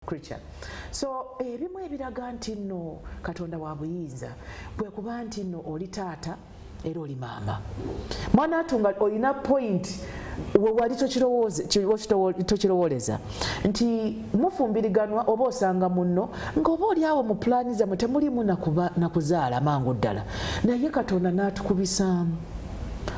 creature. So ebimu ebiraga nti nno Katonda wa buyinza bwe kuba nti nno oli taata era oli maama. Mwana atunga olina point we wali tokirowooleza nti mufumbiriganwa oba osanga munno ng'oba oli awo mu pulaani zammwe temulimu nakuzaala mangu ddala naye Katonda n'atukubisaamu.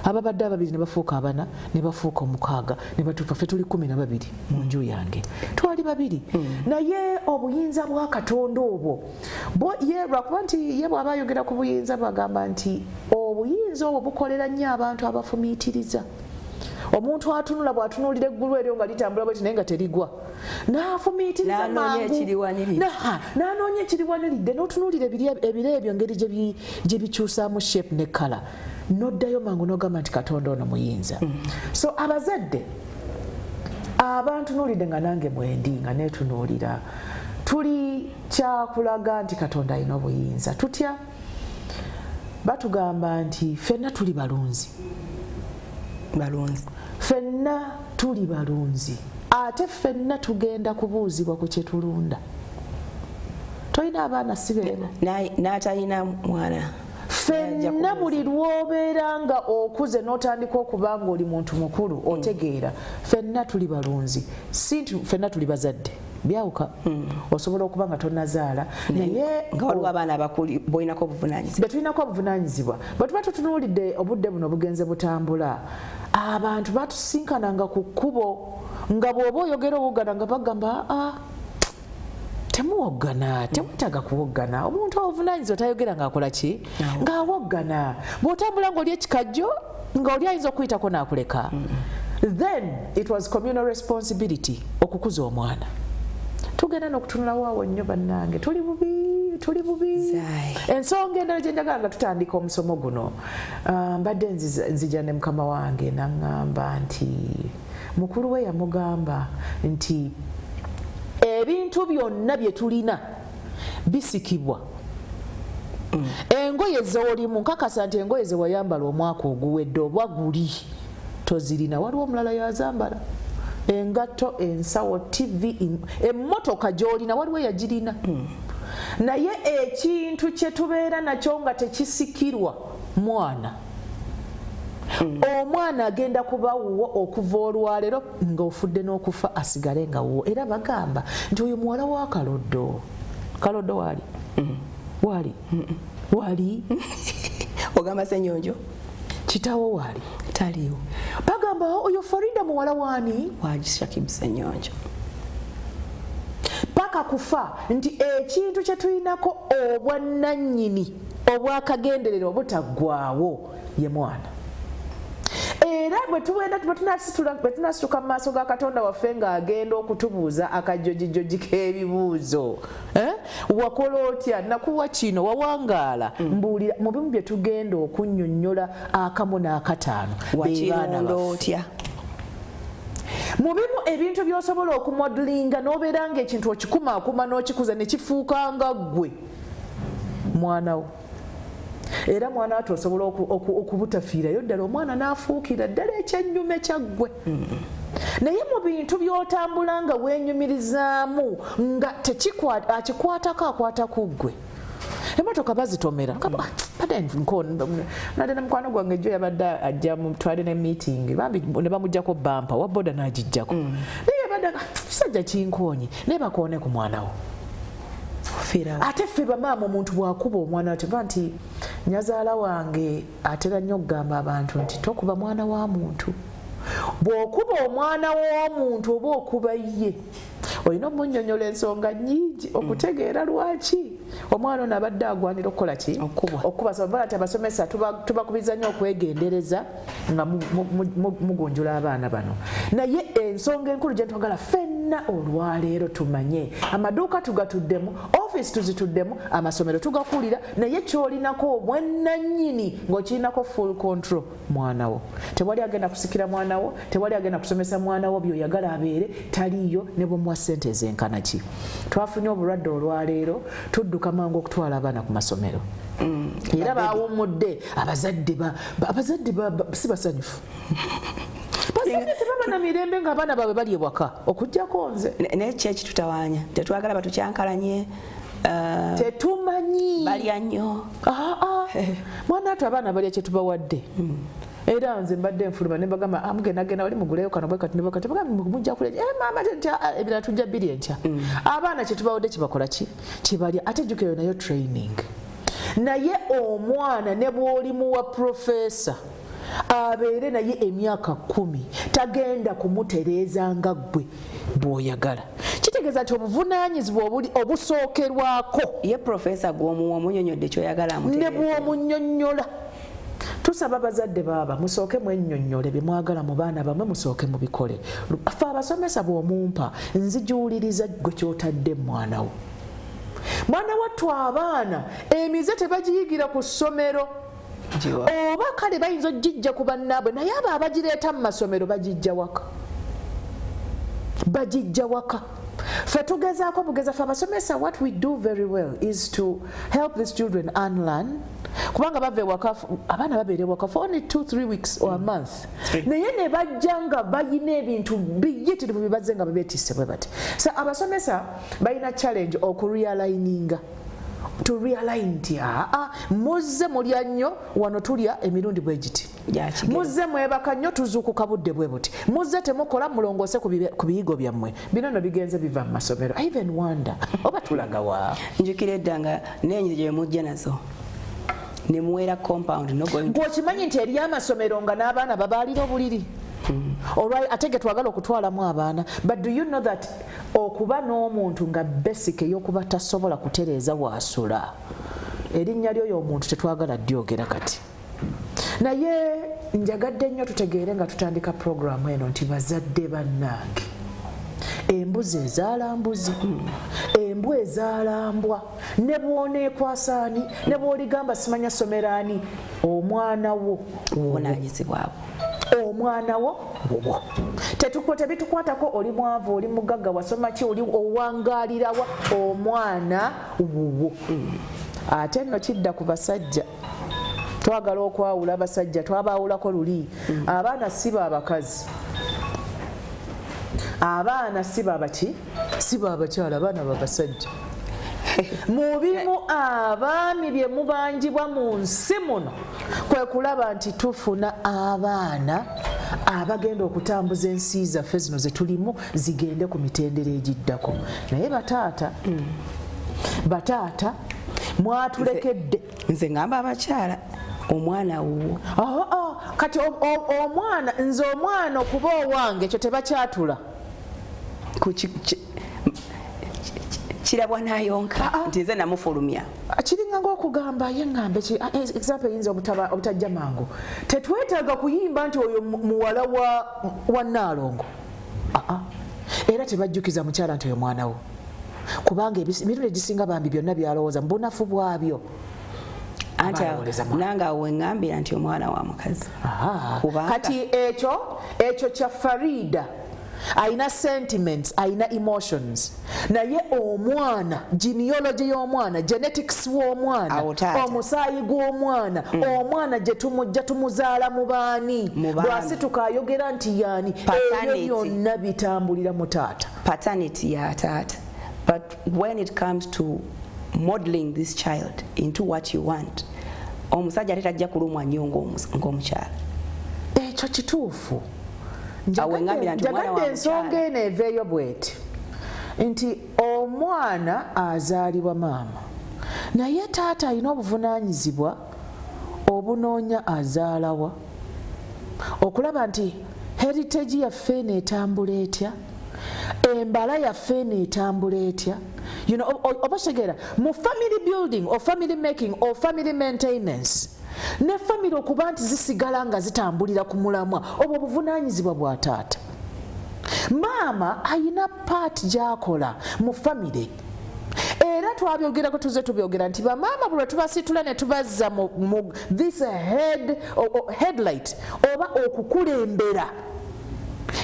Ababadde ababiri ne bafuuka abana ne bafuuka omukaaga ne batuuka ffe tuli 12 mu nju yange twali babiri. Naye obuyinza bwa Katonda obwo lwakuba nti ye bw'aba ayogera ku buyinza bagamba nti obuyinza obwo bukolera nnyo abantu abafumiitiriza. Omuntu atunula bw'atunuulira eggulu eryo nga litambula bweti naye nga terigwa n'afumiitiriza mangu n'anoonya ekiriwaniridde n'otunuulira ebire ebyo ngeri gye bikyusaamu shape ne kala n'oddayo mangu n'ogamba nti Katonda ono muyinza. So abazadde abantunuulidde nga nange mwendi nga neetunuulira tuli kyakulaga nti Katonda alina obuyinza. Tutya batugamba nti ffenna tuli balunzi. Ffenna tuli balunzi ate ffenna tugenda kubuuzibwa ku kye tulunda. Tolina abaana si beena n'atalina mwana. Ffenna buli lw'obeera nga okuze n'otandika okuba nga oli muntu mukulu otegeera ffenna tuli balunzi si nti ffenna tuli bazadde byawuka. Osobola okuba nga tonazaala naye nga waliwo abaana abakulu bolinako obuvunaanyizibwa betulinako obuvunaanyizibwa bwe tuba tutunuulidde obudde buno bugenze butambula abantu batusinkananga ku kkubo nga bw'oba oyogera owoggana nga bagamba temuwoggana temutaga kuwoggana. Omuntu obuvunaanyizibwa tayogera ng'akola ki ng'awoggana. Bw'otambula ng'oli ekikajjo ng'oli ayinza okuyitako n'akuleka. Then it was communal responsibility okukuza omwana. Tugenda n'okutunulawo awo nnyo bannange tuli bubi. Ensonga endala gye njagala nga tutandika omusomo guno mbadde nzija ne mukama wange n'aŋŋamba nti mukulu we yamugamba nti ebintu byonna bye tulina bisikibwa. Engoye z'olimu nkakasa nti engoye ze wayambala omwaka oguwedde oba guli tozirina waliwo omulala yazambala. Engatto, ensawo, TV, emmotoka gy'olina waliwo eyagirina. Naye ekintu kye tubeera nakyo nga tekisikirwa mwana. Omwana agenda kuba wuwo okuva olwaleero ng'ofudde n'okufa asigale nga wuwo. Era bagamba nti oyo muwala wa Kaloddo. Kaloddo waali? Waali? Ogamba Ssenyonjo? Kitaawo waali? Taliiwo. Bagamba oyo Farida muwala waani? Wagishakibu Ssenyonjo. Paka kufa nti ekintu kye tulinako obwannannyini obwakagenderera obutaggwaawo ye mwana. Era bwe tunasituka mu maaso ga Katonda waffe ng'agenda okutubuuza akajjojijoji k'ebibuuzo. Wakola otya? Nakuwa kino? Wawangaala? Mbuulira mu bimu bye tugenda okunnyonnyola akamu n'akataano. Wakironda otya? Mu bimu ebintu by'osobola okumodelinga n'obeera ng'ekintu okikumaakuma n'okikuza ne kifuuka nga ggwe mwana wo. Era mwana ate osobola okubutafiirayo ddala omwana n'afuukira ddala ekyennyume kyaggwe. Naye mu bintu by'otambula nga wenyumirizaamu nga akikwatako akwata ku ggwe. Emmotoka bazitomera nade ne mukwano gwange ejjo yabadde ajja mutwale ne meeting bambi ne bamuggyako bampa wa boda n'agijjako naye yabadde kisajja kinkoonye naye bakoone ku mwana wo. Ate ffe bamaama omuntu bw'akuba omwana teba nti nyazaala wange atera nnyo okugamba abantu nti tokuba mwana wa muntu. Bw'okuba omwana w'omuntu oba okuba ye olina omunnyonnyola ensonga nnyingi okutegeera lwaki omwana ono abadde agwanira okukola ki okuba. Sobola nti abasomesa tubakubiza nnyo okwegendereza nga mugunjula abaana bano. Naye ensonga enkulu gye twagala ffenna olwaleero tumanye amaduuka tugatuddemu, office tuzituddemu, amasomero tugakulira, naye kyolinako obwannannyini ng'okirinako full control mwana wo. Tewali agenda kusikira mwana wo, tewali agenda kusomesa mwana wo by'oyagala abeere, taliiyo ne bw'omuwa ssente ez'enkana ki. Twafunye obulwadde olwaleero tudduka mangu okutwala abaana ku masomero. Era baawummudde abazadde si basanyufu. tebaba na mirembe nga abaana baabwe bali ewaka okujjako nze naye kyeki tutawanya tetwagala batukyankalanye tetumanyi balya nnyo mwana ate abaana balya kyetubawadde era nze mbadde nfuluma ne bagamba amugendagenda wali muguleyo kano bwe kati ne bakati bagamba mujja kulya mama ebirala tujja bbiri enkya abaana kyetubawadde kibakola ki kibalya ate jjukirayo nayo training naye omwana ne bw'oli muwa profesa abeere naye emyaka 10 tagenda kumutereeza nga ggwe bw'oyagala kitegeeza nti obuvunaanyizibwa obusookerwako ye profesa gw'omuwa omunyonyodde kyoyagala ne bw'omunnyonnyola tusaba bazadde baaba musooke mwennyonnyole bye mwagala mu baana bamwe musooke mubikole ffe abasomesa bw'omumpa nzijuuliriza gwe kyotadde mwana wo mwana wattu abaana emize tebagiyigira ku ssomero oba kale bayinza ogijja ku bannaabwe naye abo abagireeta mu masomero bagijja waka ffe tugezaako bugeza ffe abasomesa what we do very well is to help these children unlearn kubanga bava ewaka abaana babeera ewaka for only 2-3 weeks or a month naye ne bajja nga bayina ebintu biyitirivu bibazze nga babeetisse bwe bati so abasomesa balina challenge okurealininga to realign nti muzze mulya nnyo wano tulya emirundi bwe giti muzze mwebaka nnyo tuzuukuka budde bwe buti muzze temukola mulongoose ku biyigo byammwe bino no bigenze biva mu masomero I even wonder oba tulaga wa njukira edda nga n'enyizo gye mujja nazo ne muwera compound ng'okimanyi nti eri amasomero nga n'abaana babaalira obuliri olwali ate ge twagala okutwalamu abaana but do you know that okuba n'omuntu nga basic ey'okuba tasobola kutereeza waasula erinnya lyoyo omuntu tetwagala lyogera kati naye njagadde nnyo tutegeere nga tutandika programu eno nti bazadde bannange embuzi ezaala mbuzi embwa ezaala mbwa ne bw'oneekwasaani ne bw'oligamba simanya someraani omwana wo obuvunaanyizibwabwe omwana wo bubwo tebitukwatako oli mwavu oli mugagga wasoma ki oli owangaalirawa omwana wuwo ate nno kidda ku basajja twagala okwawula abasajja twabaawulako luli abaana si baabakazi abaana si baabaki si baabakyala abaana babasajja mu bimu abaami bye mubanjibwa mu nsi muno kwe kulaba nti tufuna abaana abagenda okutambuza ensi zaffe zino ze tulimu zigende ku mitendera egiddako naye bataata mwatulekedde nze ngamba abakyala omwana wuwo kati omwana nze omwana okuba owange ekyo tebakyatula kirabwa nayonka nti nze namufulumya kiringa ng'okugamba ye ngambe example eyinza obutajja mangu tetwetaaga kuyimba nti oyo muwala wa Naalongo era tebajjukiza mukyala nti oyo mwana wo kubanga emirundi egisinga bambi byonna byalowooza mu bunafu bwabyo anti nange awo weŋŋambira nti omwana wa mukazi kati ekyo kya Farida aina sentiments aina emotions naye omwana genealogy y'omwana genetics w'omwana omusaayi gw'omwana omwana gye tumujja tumuzaala mu baani bwasi tukayogera nti yaani ebyo byonna bitambulira mu taata paternity ya taata but when it comes to modeling this child into what you want omusajja ate tajja kulumwa nnyo ng'omukyala ekyo kituufu njagadde ensonga eno eveeyo bweti nti omwana azaalibwa maama naye taata alina obuvunaanyizibwa obunoonya azaalawa okulaba nti heritage yaffe eneetambula etya embala yaffe eneetambula etya oba kitegeera mu family building or family making or family maintenance ne family okuba nti zisigala nga zitambulira ku mulamwa obwo buvunaanyizibwa bwa taata maama ayina paati gy'akola mu family era twabyogerako tuze tubyogera nti bamaama bwe tubasitula ne tubazza mu this headlight oba okukulembera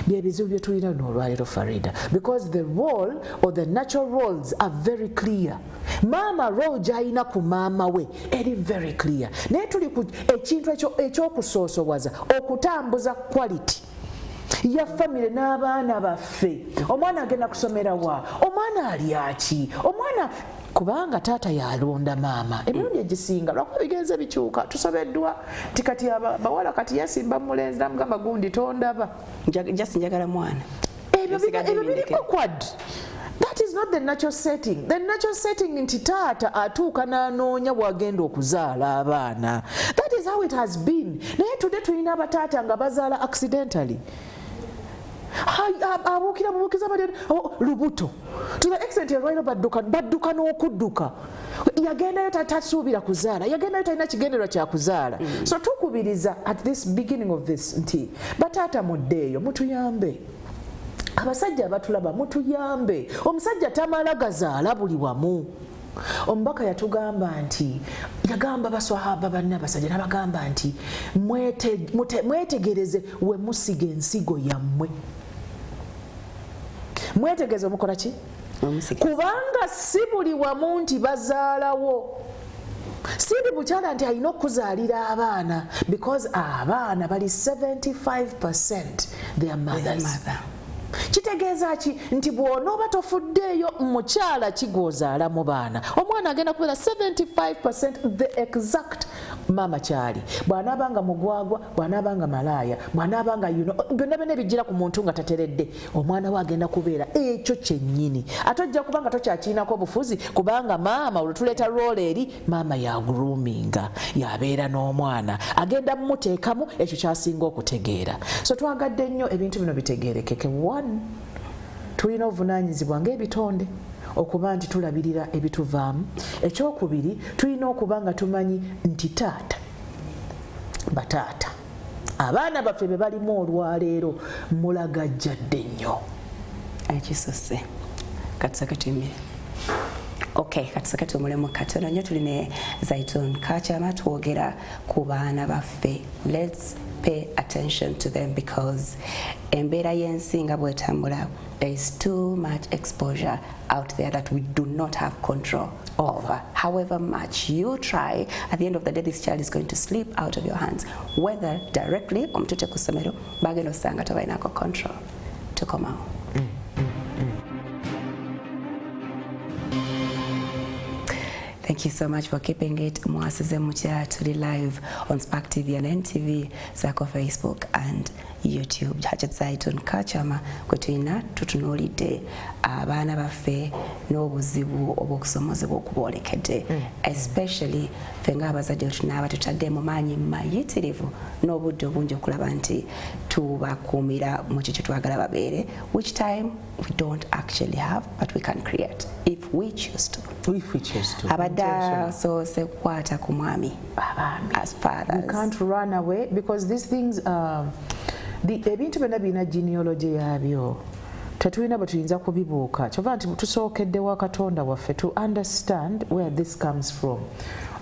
byebizibu bye tulina n'olwaliro Farida because the role or the natural roles are very clear maama role gy'alina ku maama we eri very clear naye tuli ku ekintu ekyokusoosowaza okutambuza quality ya family n'abaana baffe omwana agenda kusomera wa omwana ali aki omwana kubanga taata yalonda maama emirundi egisinga lwakuba bigenze bikyuka tusobeddwa nti kati abawala kati yasimba mulenzi namugamba gundi tondaba njagala mwana ebyo birimu kwad. That is not the natural setting. The natural setting nti taata atuuka n'anoonya bw'agenda okuzaala abaana. That is how it has been. Naye tudde tulina abataata nga bazaala accidentally. Abuukira bubuukiza lubuto. To the extent erwairo badduka n'okudduka. Yagendayo tasuubira kuzaala. Yagendayo talina kigendererwa kya kuzaala. So tukubiriza at this beginning of this nti bataata muddeeyo mutuyambe. Abasajja abatulaba mutuyambe. Omusajja tamala gazaala buli wamu. Omubaka yatugamba nti yagamba baswahaba banne abasajja n'abagamba nti mwetegereze we musiga ensigo yammwe. Mwetegereze mukola ki? Kubanga si buli wamu nti bazaalawo. Sindi mukyala nti alina okuzaalira abaana because abaana bali 75% their mothers. Kitegeeza ki nti bw'onooba tofuddeeyo mukyala kigoozaala mu baana omwana agenda kubeera 75% the exact maama kyali bw'anaabanga mugwagwa bw'anaabanga malaaya bw'anaabanga byonna byonna ebijjira ku muntu nga tateredde omwana we agenda kubeera ekyo kyennyini ate ojja kuba nga tokyakiinako obufuzi kubanga maama olutuleeta roola eri maama yaguroominga yabeera n'omwana agenda mumuteekamu ekyo kyasinga okutegeera so twagadde nnyo ebintu bino bitegeerekeke. Tulina obuvunaanyizibwa ng'ebitonde okuba nti tulabirira ebituvaamu. Ekyokubiri tulina okuba nga tumanyi nti taata bataata abaana baffe be balimu olwaleero mulagajjadde nnyo ekisose katusake tuyimire. Okay, katusake tumulemu katono nnyo tulina Zaituni Kakyama twogera ku baana baffe. Let's pay attention to them because embeera y'ensi nga bwetambula there is too much exposure out there that we do not have control over. However much you try, at the end of the day this child is going to slip out of your hands, whether directly omutute ku ssomero bagenda osanga tobalinako control tukomawo. Thank you so much for keeping it. Mwasuze Mutya tuli live on Spark TV and NTV, Zako Facebook and YouTube. Hajat Zaituni Kakyama kwetulina tutunuulidde abaana baffe n'obuzibu obw'okusomozebwa okubolekedde, especially ffe ng'abazadde tunaaba tutaddemu maanyi mayitirivu n'obudde obungi okulaba nti tubakuumira mu kyo kye twagala babeere, which time we don't actually have but we can create if we choose to. Abadde asoose kukwata ku mwami as fathers. We can't run away because these things ebintu byonna birina genealogy yabyo. Tetulina bwe tuyinza kubibuuka kyova nti tusookedde wa Katonda waffe to understand where this comes from.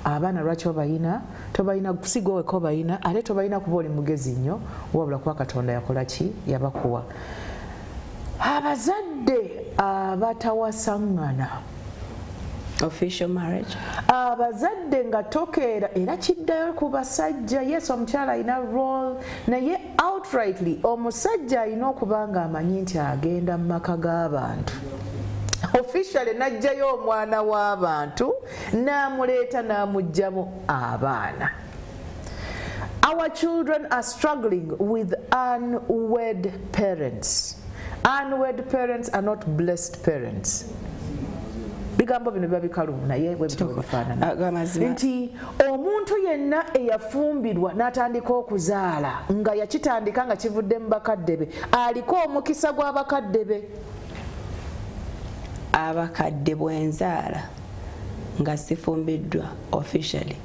Abaana lwaki obayina tobayina kusiga oweko bayina ate tobayina kuba oli mugezi nnyo wabula kuba Katonda yakola ki yabakuwa. Abazadde abatawasaŋŋana official marriage. Abazadde nga tokeera era kiddayo ku basajja. Yes, omukyala alina role naye outrightly omusajja alina okuba nga amanyi nti agenda mu maka g'abantu. Officially najjayo omwana w'abantu n'amuleeta n'amuggyamu abaana. Our children are struggling with unwed parents. Unwed parents are not blessed parents. Bigambo bino biba bikalu naye bwe bitofaanana nti omuntu yenna eyafumbirwa n'atandika okuzaala nga yakitandika nga kivudde mu bakadde be aliko omukisa gw'abakadde be. Abakadde bwenzaala nga sifumbiddwa officially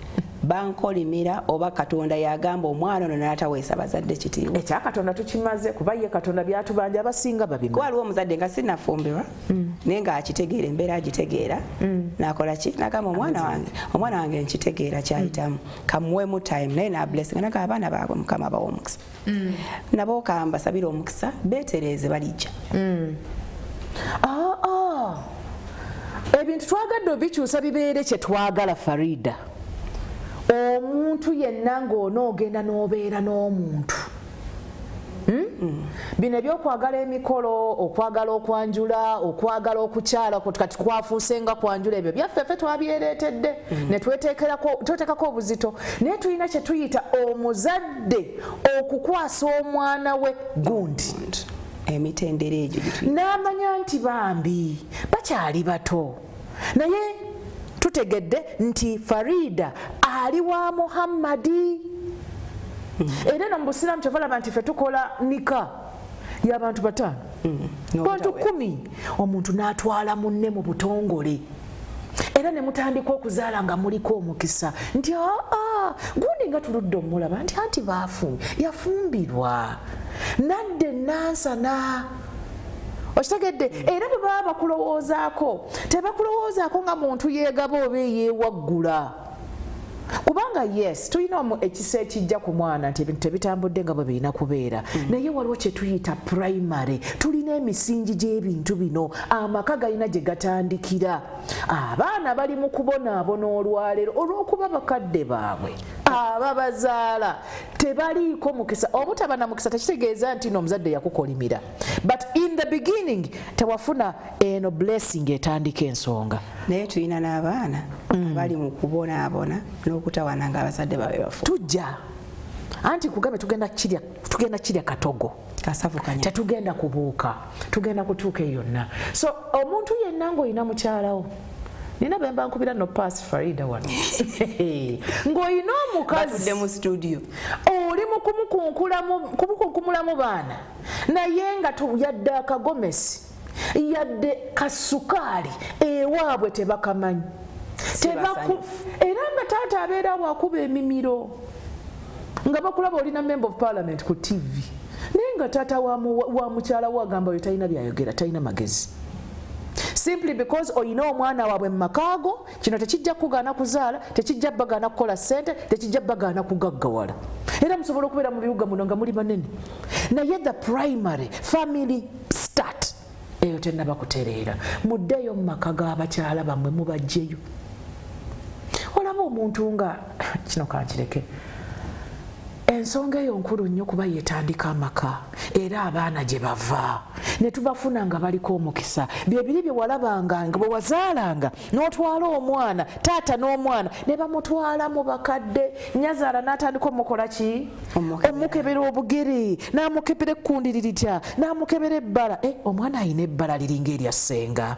bankolimira oba Katonda yagamba omwana ono n'ataweesa bazadde kitiibwa. Ekya Katonda tukimaze kuba ye Katonda byatubanja abasinga babimu. Waliwo omuzadde nga sinnafumbirwa naye nga akitegeera embeera agitegeera n'akola ki n'agamba omwana wange nkitegeera kyayitamu kamuwemu time naye n'ablessinga n'agamba abaana baabwe Mukama abawa omukisa. Nabo okamba basabira omukisa beetereeze balijja. Ebintu twagadde obikyusa bibeere kye twagala Farida. Omuntu yenna ng'onoogenda n'obeera n'omuntu bino ebyokwagala emikolo okwagala okwanjula okwagala okukyala kati kwafuuse nga kwanjula ebyo byaffe twabyereetedde ne tweteekako obuzito naye tulina kye tuyita omuzadde okukwasa omwana we gundi emitendera egyo n'amanya nti bambi bakyali bato naye tutegedde nti Farida ali wa Muhammadi era no mu Busiraamu kyevalaba nti ffe tukola nika y'abantu 5 bantu 10 omuntu n'atwala munne mu butongole era ne mutandika okuzaala nga muliko omukisa nti gundi nga tuludde omulaba nti anti yafumbirwa nadde nansana okitegedde era bwe baba bakulowoozaako tebakulowoozaako nga muntu yeegaba oba eyeewaggula kubanga yes tulina ekisa ekijja ku mwana nti ebintu tebitambudde nga bwe birina kubeera naye waliwo kye tuyita primary tulina emisingi gy'ebintu bino amaka galina gye gatandikira abaana bali mu kubonaabona olwaleero olw'okuba bakadde baabwe ababazaala tebaliiko mukisa obutaba na mukisa tekitegeeza nti n'omuzadde yakukolimira but in the beginning tewafuna eno blessing etandika ensonga naye tulina n'abaana abali mu kubonaabona n'okutawaana nga abazadde baabwe bafu tujja anti kugambe tugenda kirya katogo kasavukanya tetugenda kubuuka tugenda kutuuka yonna so omuntu yenna ng'olina mukyalawo nina bemba nkubira no pass Farida wano ng'olina omukazi mu studio oli mu kumukunkumulamu baana naye nga yadde akagomesi yadde kasukaali ewaabwe tebakamanyi era nga taata abeera bwakuba emimiro nga bakulaba olina member of parliament ku TV naye nga taata wa mukyala wagamba yo talina byayogera talina magezi simply because oyina omwana waabwe mu makaago kino tekijja kugaana kuzaala tekijja bagaana kukola ssente tekijja bagaana kugaggawala era musobola okubeera mu bibuga muno nga muli banene naye the primary family start eyo tennaba kutereera muddeyo mu maka g'abakyala bammwe mubajjeyo olaba omuntu nga kino kankireke ensonga eyo nkulu nnyo kuba yetandika amaka era abaana gye bava ne tubafuna nga baliko omukisa byebiri bye walabanga nga bwe wazaalanga n'otwala omwana taata n'omwana ne bamutwala mu bakadde nyazaala n'atandika omukola ki omukebera obugere n'amukebera ekkundi liritya n'amukebera ebbala omwana alina ebbala liringa erya ssenga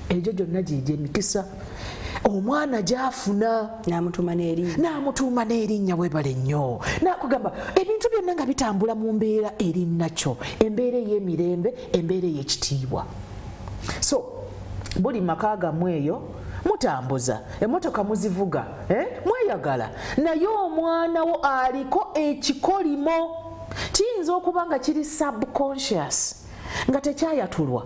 egyo gyonna gyegyo emikisa omwana gyafuna n'amutuuma n'erinnya webale nnyo nakugamba ebintu byonna nga bitambula mu mbeera eri nakyo embeera ey'emirembe embeera ey'ekitiibwa so buli maka gammwe eyo mutambuza emmotoka muzivuga mweyagala naye omwana wo aliko ekikolimo kiyinza okuba nga kiri subconscious nga tekyayatulwa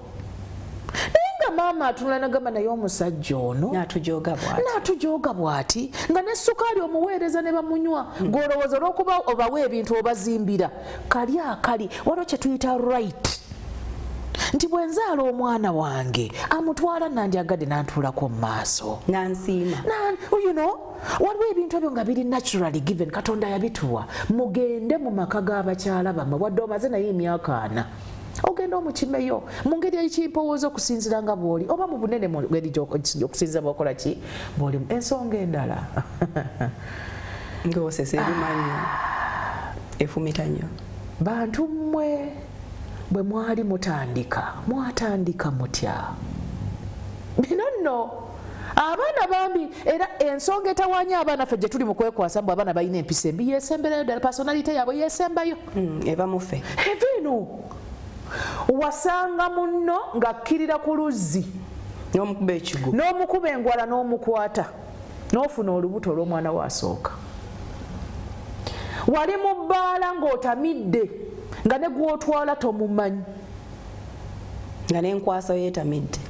maama atunula nagamba naye omusajja ono n'atujooga bw'ati nga ne ssukaali omuweereza ne bamunywa ng'olowooza olw'okuba obawa ebintu obazimbira kali akali waliwo kye tuyita right nti bwe nzaala omwana wange amutwala nandyagadde n'antuulako mu maaso nansiima waliwo ebintu ebyo nga biri naturally given katonda yabituwa mugende mu maka g'abakyala bammwe wadde omaze naye emyaka 4 ogenda omukimeyo mu ngeri ekimpowooza okusinzira nga bw'oli oba mu bunene mu ngeri okusinzira bw'okola ki bw'olimu ensonga endala ng'osesa ebimanyi efumita nnyo bantu mmwe bwe mwali mwatandika mutya bino nno abaana bambi era ensonga etawaanya abaana ffe gye tuli mu kwekwasa mbu abaana balina empisa embi yeesemberayo ddala personality yaabwe yeesembayo eva mufe evino wasanga munno ng'akkirira ku luzzi n'omukuba ekigo n'omukuba engwala n'omukwata n'ofuna olubuto olw'omwana wasooka wali mu bbaala ng'otamidde nga ne gw'otwala tomumanyi nga n'enkwasa yeetamidde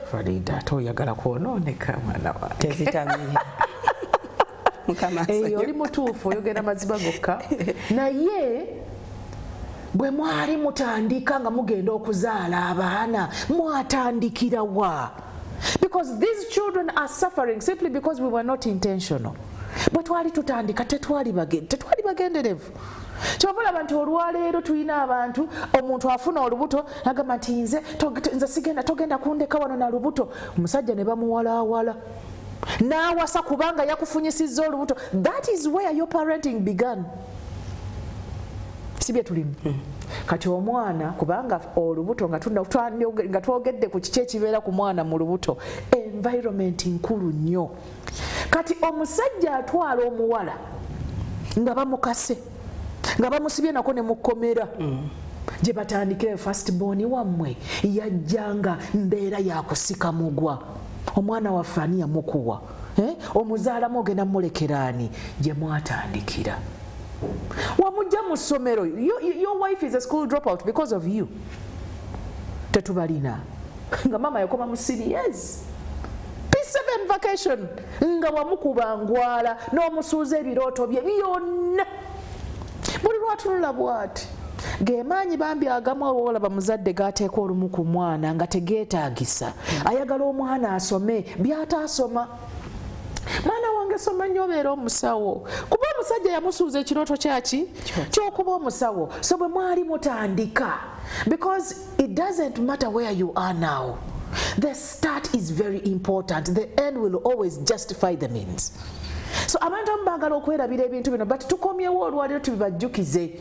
Farida toyagala kwonooneka mwana wange tezitamire mukama oli mutuufu oyogera mazima gokka naye bwe mwali mutandika nga mugenda okuzaala abaana mwatandikira wa because these children are suffering simply because we were not intentional bwe twali tutandika tetwali bagenderevu Kyobula abantu olwaleero tulina abantu omuntu afuna olubuto agamba nti nze sigenda togenda kundeka wano na lubuto omusajja ne bamuwalaawala n'awasa kubanga yakufunyisizza olubuto. That is where your parenting began. Sibye tulimu. Kati omwana kubanga olubuto nga twogedde ku kiki ekibeera ku mwana mu lubuto, environment nkulu nnyo. Kati omusajja atwala omuwala nga bamukase nga bamusibye nako ne mukomera gye batandikira first born wammwe yajjanga mbeera yakusika mugwa omwana waffe ani yamukuwa omuzaalamu ogenda mulekeraani gye mwatandikira wamujja mu ssomero. Your wife is a school dropout because of you. Tetubalina nga mama yakoma mu serious P7 vacation nga wamukuba ngwala n'omusuuza ebirooto bye byonna. Buli lwatunula bw'ati gemaanyi bambi agamu olaba muzadde gaateeka olumu ku mwana nga tegeetaagisa ayagala omwana asome by'ataasoma. Mwana wange soma nnyo obeera omusawo kuba omusajja yamusuuza ekirooto kyaki ky'okuba omusawo. So bwe mwali mutandika, because it doesn't matter where you are now, the start is very important. The end will always justify the means. So abantu baagala okwerabira ebintu bino, but tukomyewo olwaliro tubibajjukize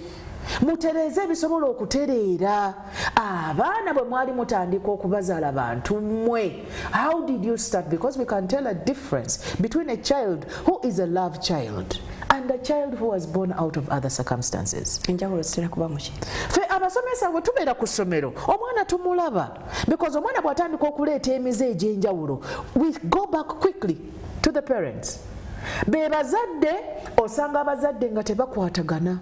mutereeze ebisobola okutereera. Abaana bwe mwali mutandika okubazaala bantu mmwe, how did you start? Because we can tell a difference between a child who is a love child and a child who was born out of other circumstances. Enjawulo zitera kuba muki? Fe abasomesa bwe tubeera ku ssomero omwana tumulaba, because omwana bw'atandika okuleeta emize egy'enjawulo, we go back quickly to the parents. Be bazadde osanga abazadde nga tebakwatagana.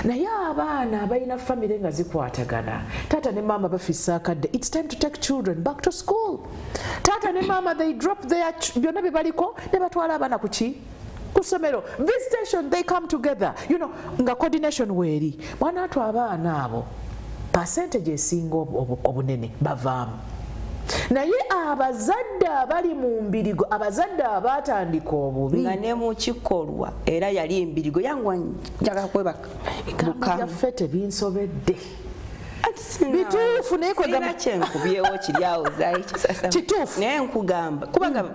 Naye abaana abalina famire nga zikwatagana, taata ne mama bafissa akadde, it's time to take children back to school. Taata ne mama they drop their byonna bye baliko ne batwala abaana ku ki? Ku ssomero. Visitation, they come together. You know, nga coordination weeri. Mwana atwa abaana abo percentage esinga obunene bavaamu. Naye abazadde abali mu mbirigo, abazadde abatandika obubi nga ne mu kikolwa era yali mbirigo yangwa njaga kwebaka byaffe tebinsobedde bituufu naye kwegamba kyenkubyewo kiryawo kituufu naye nkugamba kubanga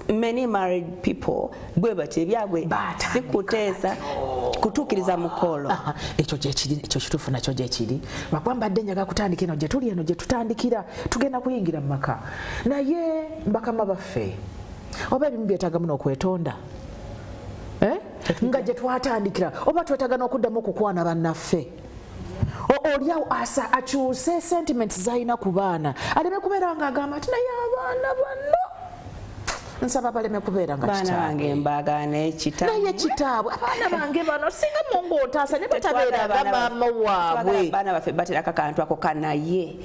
many married people bwe batyo ebyabwe sikuteesa kutuukiriza mukolo. Ekyo kituufu nakyo gyekiri lwakuba mbadde njaga kutandika eno gye tuli eno gye tutandikira tugenda kuyingira mu maka. Naye bakama baffe oba ebimu byetaaga muno okwetonda nga gye twatandikira, oba twetaaga n'okuddamu okukwana bannaffe. Oliawo asa akyuse sentiments zalina ku baana aleme kubeera nga agamba nti naye abaana bano nsaba baleme kubeera nga baana bange mbagana naye kitaabwe abaana bange bano singa mungu otaasa ne batabeera nga maama waabwe. Baana baffe baterako akantu ako kanaye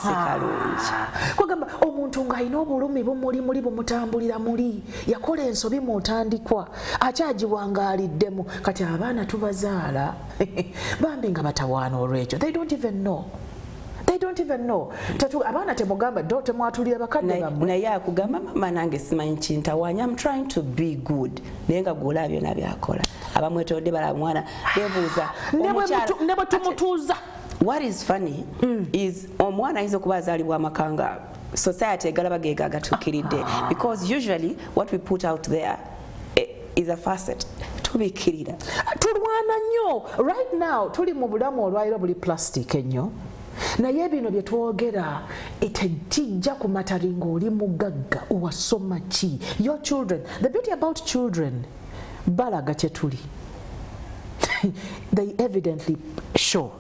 sikalungi. Kwegamba omuntu ng'alina obulumi bumuli bumutambulira muli, yakola ensobi mu ntandikwa akyagiwangaliddemu, kati abaana tubazaala bambi nga batawaana olwekyo. They don't even know. Abaana temugamba temwatulira bakadde bammwe. Naye akugamba mama nange simanyi kintawanya, I'm trying to be good. Naye nga gwolaba byonna byakola. Abamwetolodde bala mwana beebuuza ne bwe tumutuuza. What is funny is omwana ayinza okuba azaalibwa amakanga society egalaba geega agatuukiridde, because usually what we put out there is a facet. Tubikkirira tulwana nnyo. Right now tuli mu bulamu olwaliro buli plastic ennyo. Naye bino bye twogera tekijja kumata linga oli mugagga owasoma ki. Your children, the beauty about children, balaga kyetuli. They evidently show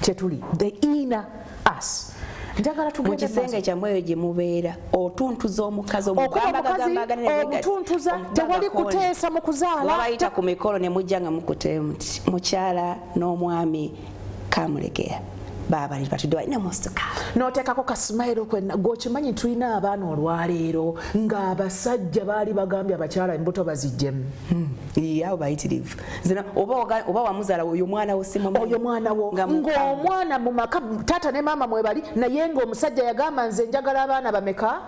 kyetuli, the inner us. Njagala tugende mukisenge kyamweyo gye mubeera otuntuza omukazi omutuntuza tewali kuteesa mu kuzaala wabayita ku mikolo ne mujja nga mukute mukyala n'omwami kamulekera baba ni batudde balina mostoka n'oteekako ka smile kwenna gwokimanyi tulina abaana olwaleero ng'abasajja baali bagambye abakyala embuto baziggyemu abo bayitirivu zina oba wamuzaala oyo mwana wo simumanyi oyo mwana wo ng'omwana mu maka taata ne maama mwebali naye ng'omusajja yagamba nze njagala abaana bameka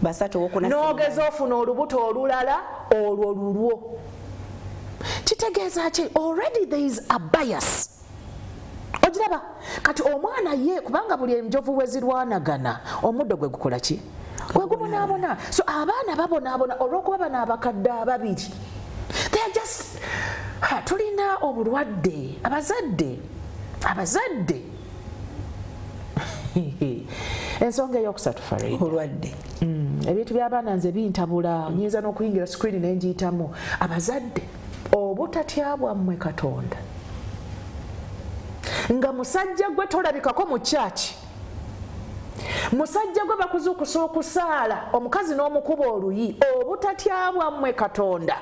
basatu wokuna n'ogeza ofuna olubuto olulala olwo lulwo kitegeeza ki already there is a bias. Ogiraba kati omwana ye kubanga buli enjovu wezirwanagana omuddo gwe gukola ki gwe gubonaabona. So abaana babonaabona olw'okuba bano abakadde ababiri they are just tulina obulwadde abazadde ensonga eyokusatu Farida obulwadde ebintu by'abaana nze bintabula nyinza n'okuyingira screen nenjiyitamu abazadde obutatya bwammwe Katonda nga musajja gwe tolabikako mu church musajja gwe bakuzukusa okusaala omukazi n'omukuba oluyi obutatya bwammwe Katonda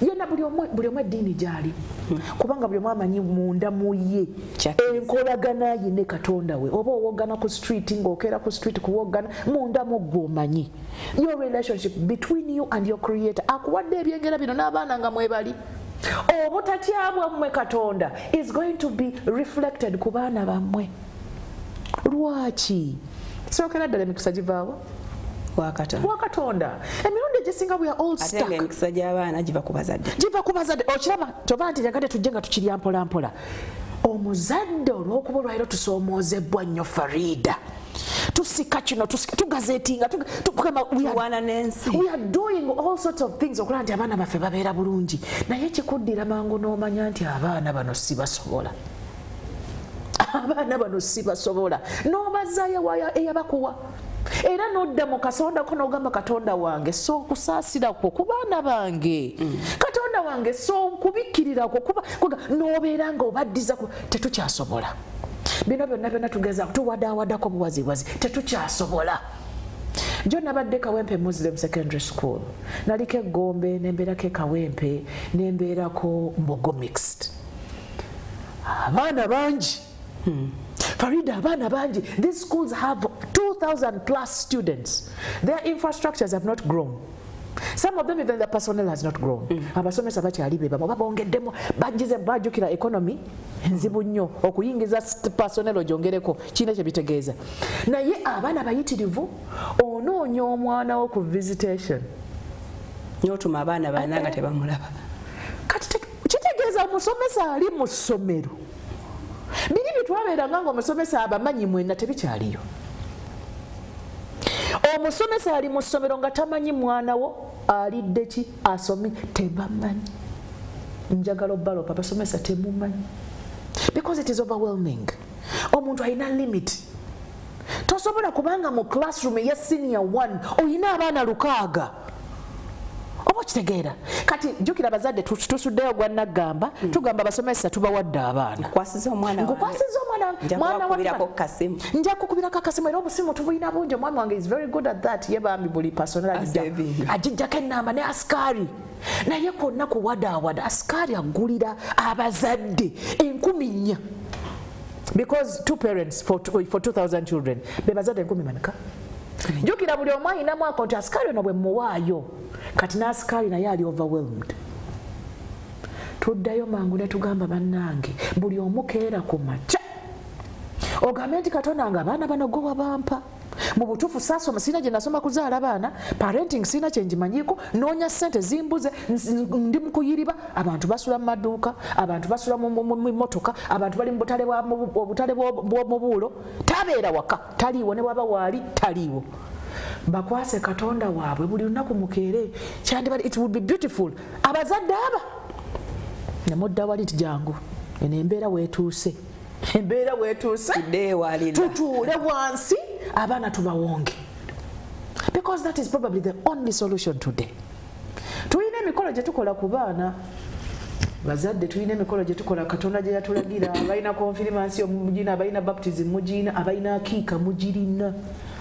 yena buli omwe eddiini gyali kubanga buli omwe amanyi munda mu ye enkolagana ye ne Katonda we oba owogana ku street ng'okeera ku street kuwogana munda mu gw'omanyi your relationship between you and your creator akuwadde ebyengera bino n'abaana nga mwebali obutatya bwammwe Katonda is going to be reflected ku baana bammwe. Lwaki sookera ddala emikisa givaawo wa Katonda emirundi egisinga we are all stuck. Ate emikisa gy'abaana giva ku bazadde okiraba toba nti njagadde tujje nga tukirya mpolampola omuzadde olw'okuba olwaliro tusoomoozebwa nnyo Farida tusika kino tugazeetinga tuwana n'ensi we are doing all sorts of things okulaba nti abaana baffe babeera bulungi naye kikuddira mangu n'omanya nti abaana bano sibasobola n'obazaayo waya eyabakuwa era n'odda mu kasondako n'ogamba Katonda wange so okusaasirako ku baana bange Katonda wange so kubikkirirako kuba n'obeera nga obaddiza tetukyasobola bino byonna tugeza tuwadaawadako buwaziwazi tetukyasobola. Jo nabadde Kawempe Muslim Secondary School naliko Egombe nembeerako Kawempe nembeerako Mbogo Mixed abaana bangi Farida abaana bangi. These schools have 2,000 plus students. Their infrastructures have not grown. Some of them even the personnel has not grown. Abasomesa bakyali be bamo babongeddemu bagize bajukira economy nzibu nnyo okuyingiza personnel ojongereko kine kye bitegeeza. Naye abaana bayitirivu onoonya omwana wo ku visitation. Nyotuma abaana bananga tebamulaba. Kati kitegeeza omusomesa ali mu ssomero. Biri bitwabeeranga ng'omusomesa abamanyi mwena tebikyaliyo. Omusomesa ali mu ssomero nga tamanyi mwana wo alidde ki asomye tebamanyi. Njagala obbalopa abasomesa temumanyi. Because it is overwhelming. Omuntu alina limit. Tosobola kubanga mu classroom ya senior 1 oyina abaana 600. Oba kitegeera kati jukira abazadde tusuddeyo gwa Nagamba tugamba basomesa tubawadde abaana kwasiza omwana wakubirako kasimu nja kukubirako kasimu era obusimu tubulina bungi omwami wange is very good at that ye bambi buli personnel ajijjako ennamba ne askari naye konna kuwadaawada askari agulira abazadde 1,400 because 2 parents for 2,000 children be bazadde 1,000 jukira buli omu ayinamu akonti askari ono bwe muwaayo kati n'askari naye ali overwhelmed. Tuddayo mangu ne tugamba bannange buli omu keera ku makya ogambe nti Katonda nga abaana bano gwe wabampa mu butuufu saasoma sina gye nasoma kuzaala baana parenting sina kye njimanyiiko noonya ssente zimbuze ndi mu kuyiriba abantu basula mu maduuka abantu basula mu mmotoka abantu bali mu butale bw'omubuulo tabeera waka taliiwo ne waba waali taliiwo bakwase Katonda waabwe buli lunaku mukeere kyandibadde it would be beautiful abazadde aba ne mudda wali nti jangu eno embeera weetuuse tutuule wansi abaana tubawonge because that is probably the only solution today. Tulina emikolo gye tukola ku baana bazadde tulina emikolo gye tukola Katonda gye yatulagira abalina confirmation mugina abalina baptism mugina abalina akiika mugirina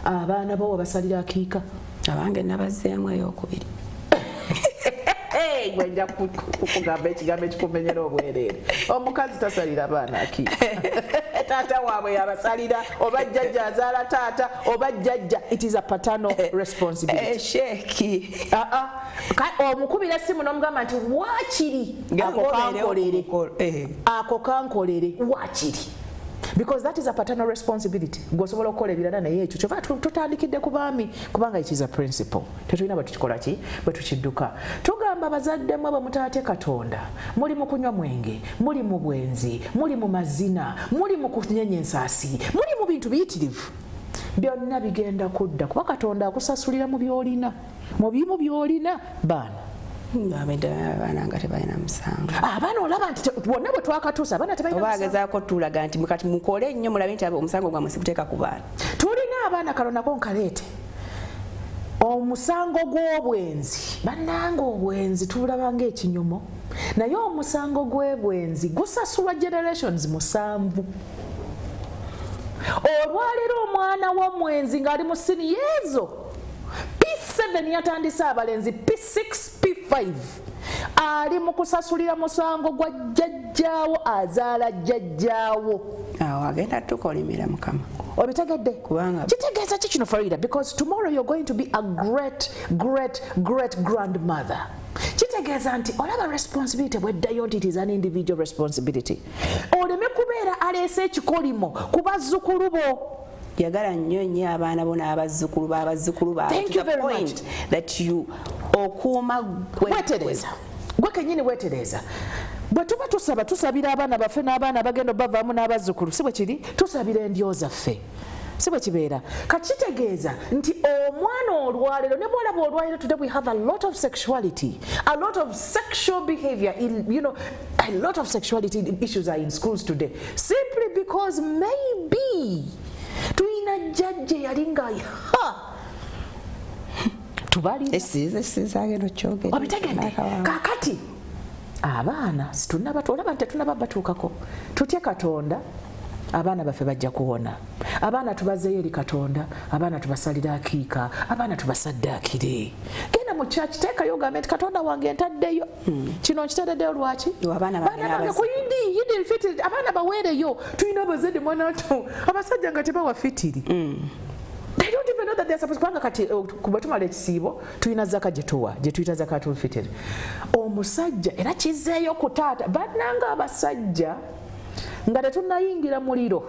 abaana bo basalira akiika abange nabazeemu ey'okubiri gwenda kugamba ekigambo ekikumenyera obwereere omukazi tasalira abaana akiika taata waabwe yabasalira oba jjajja azaala taata oba jjajja it is a paternal responsibility. Sheeki omukubira essimu n'omugamba nti waakiri ako kankolere waakiri because that is a paternal responsibility gwosobola okukola ebirala naye ekyo kyova tutandikidde ku baami kubanga it is a principle tetulina bwe tukikola ki bwe tukidduka tugamba bazaddemu abo mutaate Katonda muli mu kunywa mwenge muli mu bwenzi muli mu mazina muli mu kunyenya ensaasi muli mu bintu biyitirivu byonna bigenda kudda kuba Katonda akusasulira mu byolina mu bimu byolina baana abaana nga tebalina musango abaana olaba nti bonna bwe twakatuusa abaana tebalina musango obagezaako tulaga nti mukati mukole nnyo mulabe nti omusango gwammwe sikuteeka ku baana tulina abaana kalonako nkaleete omusango gw'obwenzi bannanga obwenzi tulaba ng'ekinyumo naye omusango gw'ebwenzi gusasulwa generations 7 olwaleero omwana w'omwenzi ng'ali mu siniyeezo P7 yatandise abalenzi P6 P5 ali mu kusasulira musango gwa jjajjaawo azaala jjajjaawo awo agenda tukolimira mukama obitegedde kubanga kitegeeza ki kino Farida because tomorrow you're going to be a great grandmother kitegeeza nti olaba responsibility bweddayo nti it is an individual responsibility oleme kubeera aleese ekikolimo ku bazzukulu bo yagala nnyo nnyo abaana bona abazzukulu Thank you very much. That you okuuma wetereza gwe kenyini wetereza bwe tuba tusabira abaana baffe n'abaana bagenda bavaamu n'abazzukulu si bwe kiri tusabira endyo zaffe si bwe kibeera kakitegeeza nti omwana olwaleero ne bwolaba olwaleero today we have a lot of sexuality a lot of sexual behavior a lot of sexuality issues are in schools today simply because maybe tuyina jjajja yalinga tubali obitegedde kakati abaana olaba nti tetunaba batuukako tutye Katonda abaana baffe bajja kuwona abaana tubazeeyo eri Katonda abaana tubasalira akiika abaana tubasaddaakire genda mu church teekayo ogambe nti Katonda wange ntaddeyo kino nkitaddeyo lwaki abaana bange ku yidi fitiri abaana baweereyo tulina abazadde mwanatu abasajja nga tebawa fitiri They don't even know that they're supposed to kati kubatumala ekisiibo tulina zaka gye tuyita zakatul fitiri omusajja era kizeeyo ku taata bannanga abasajja nga tetunnayingira muliro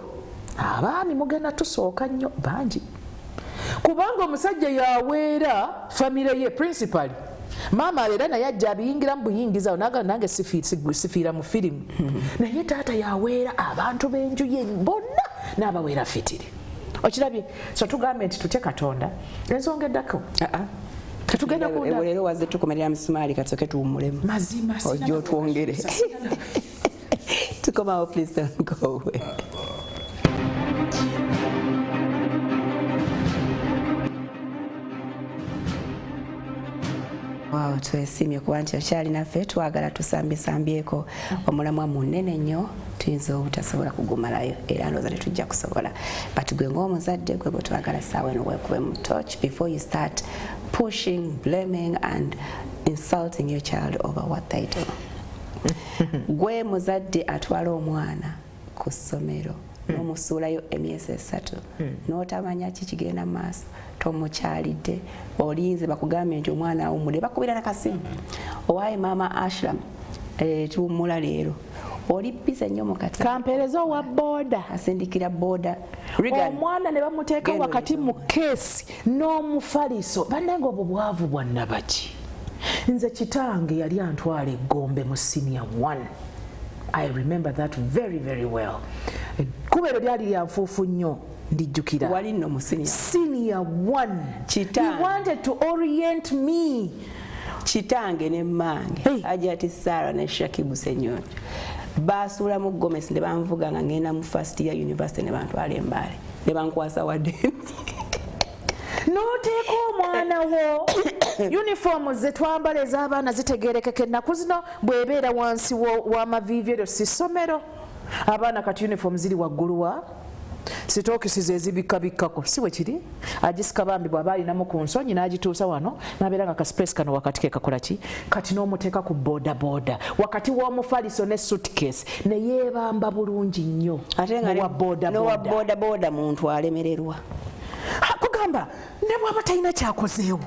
abaami mugenda tusooka nnyo bangi kubanga omusajja yaweera famire ye principally maama era naye ajja abiyingiramu buyingiza naga nange sifiira mu firimu naye taata yaweera abantu b'enju ye bonna n'abaweera fitiri okirabye so tugambe nti tutye Katonda ensonga eddako tetugenda kunda leero wazze tukomerera misumaali katoke tuwummulemu mazima ojja otwongere to come out, please don't go away. Wow, twesimye kuba nti okyali naffe twagala tusambieko omulamwa munene nnyo tuyinza obutasobola kugumalayo era ndowooza tetujja kusobola but gwe ng'omuzadde gwe bwe twagala ssaawa eno weekube mu torch before you start pushing, blaming and insulting your child over what they do. Gwe muzadde atwala omwana ku ssomero n'omusuulayo emyezi 3 n'otamanya ki kigenda maaso tomukyalidde olinze bakugambye nti omwana awummudde bakubira nakasimu owaaye maama Ashram tuwummula leero oli bize nnyo mukati kampeereza owa booda asindikira booda omwana ne bamuteeka wakati mu keesi n'omufaliso bannange obwo bwavu bwa nnabaki nze kitange yali antwala eggombe mu senior 1 I remember that very well kubero lyali lyanfuufu nnyo ndijjukira wali nno mu senior 1 he wanted to orient me kitange ne mmange Ajati Sarah ne Shakibu Senyonjo basuula mu Gomesi ne banvuga nga ngenda mu first year university ne bantwala embaale ne bankwasa wadde noteeka omwana wo uniform ze twambala ez'abaana zitegeerekeka ennaku zino bw'ebeera wansi w'amaviivi eryo si ssomero abaana kati uniform ziri waggulu wa sitookisizo ezibikkabikkako si bwe kiri agisika bambi bw'aba alinamu ku nsonyi n'agituusa wano n'abeera nga kaspace kano wakati ke kakola ki kati n'omuteeka ku boodabooda wakati w'omufaliso ne suitcase ne yeebamba bulungi nnyo n'owa boodabooda muntu alemererwa kugamba ne bw'aba talina kyakozeewo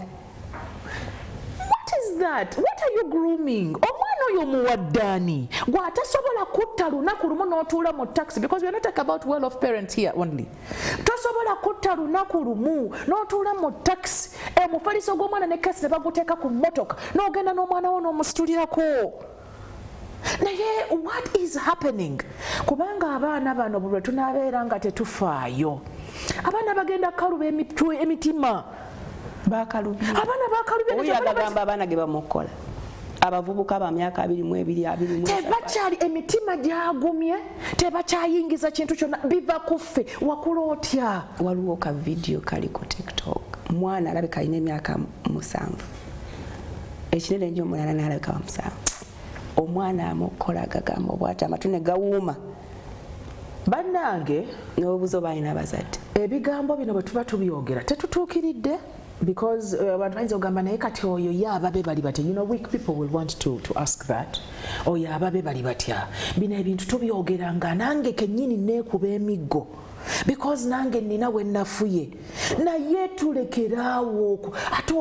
what is that what are you grooming omwana oyo muwaddani gw'atasobola kutta lunaku lumu n'otuula mu taxi, because we are not talking about well-off parents here only. Tosobola kutta lunaku lumu n'otuula mu taxi, omufaliso gw'omwana ne kesi ne baguteeka ku mmotoka n'ogenda n'omwana wo n'omusitulirako. Naye what is happening? Kubanga abaana bano bwe tunaabeera nga tetufaayo, abaana bagenda kaluba emitima. Bakalubye. Abaana bakalubye. Oyo agamba abaana ge bamukola. Abavubuka ba myaka 22 tebakyali emitima gyagumye, tebakyayingiza kintu kyonna, biva kuffe. Wakula otya? Waliwo ka video kali ku TikTok. Mwana alabika alina emyaka 7. Ekinene nnyo omulala n'alabika wa 7. Omwana amukola agagamba bw'ati amatu ne gawuuma. Bannange n'obuzo balina abazadde. Ebigambo bino bwe tuba tubyogera tetutuukiridde. Because abantu bayinza ogamba naye kati oyo yaababe bali batya. You know, weak people will want to ask that. Oyo ababe bali batya. Bino ebintu tubyogera nga nange kennyini neekuba emiggo. Because nange nina we nafuye. Naye tulekeraawo ate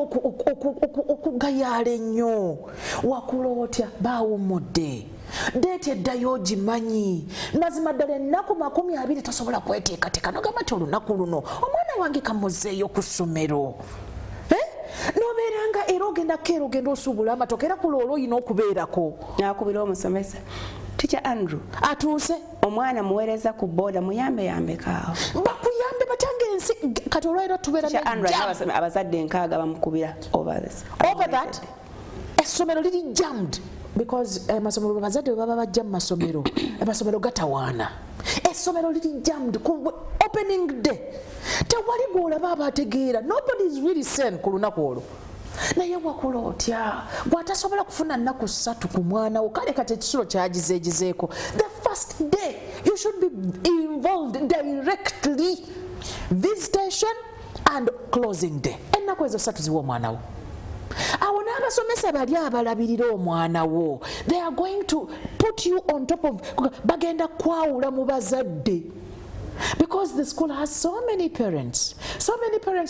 okugayaala ennyo. Wakula otya baawummudde. Deeti eddayo ogimanyi. Mazima ddala ennaku 20 tosobola kweteekateeka n'ogamba nti olunaku luno omwana wange kamuzzeeyo ku ssomero. N'obeeranga era ogenda osuubula amatoke era ku loolo oyina okubeerako. Akubira omusomesa. Teacher Andrew atuuse omwana muweereza ku booda muyambeyambekaawo. Bakuyambe batange ensi kati olwaliro tubeera ne abazadde 6 bamukubira over that. Essomero liri jammed. Because amasomero bazadde baba bajja mu masomero, amasomero gatawaana. Essomero liri jammed ku opening day. Tewali gw'olaba abategeera. Nobody is really sane ku lunaku olwo. Naye wakula otya bw'atasobola kufuna nnaku 3 ku mwana wo, kale kati ekisulo kyagizeegizeeko. The first day you should be involved directly. Visitation and closing day. Ennaku ezo 3 ziwa omwana wo. Awo n'abasomesa bali abalabirira omwana wo. They are going to put you on top of bagenda kwawula mu bazadde. Because the school has so many parents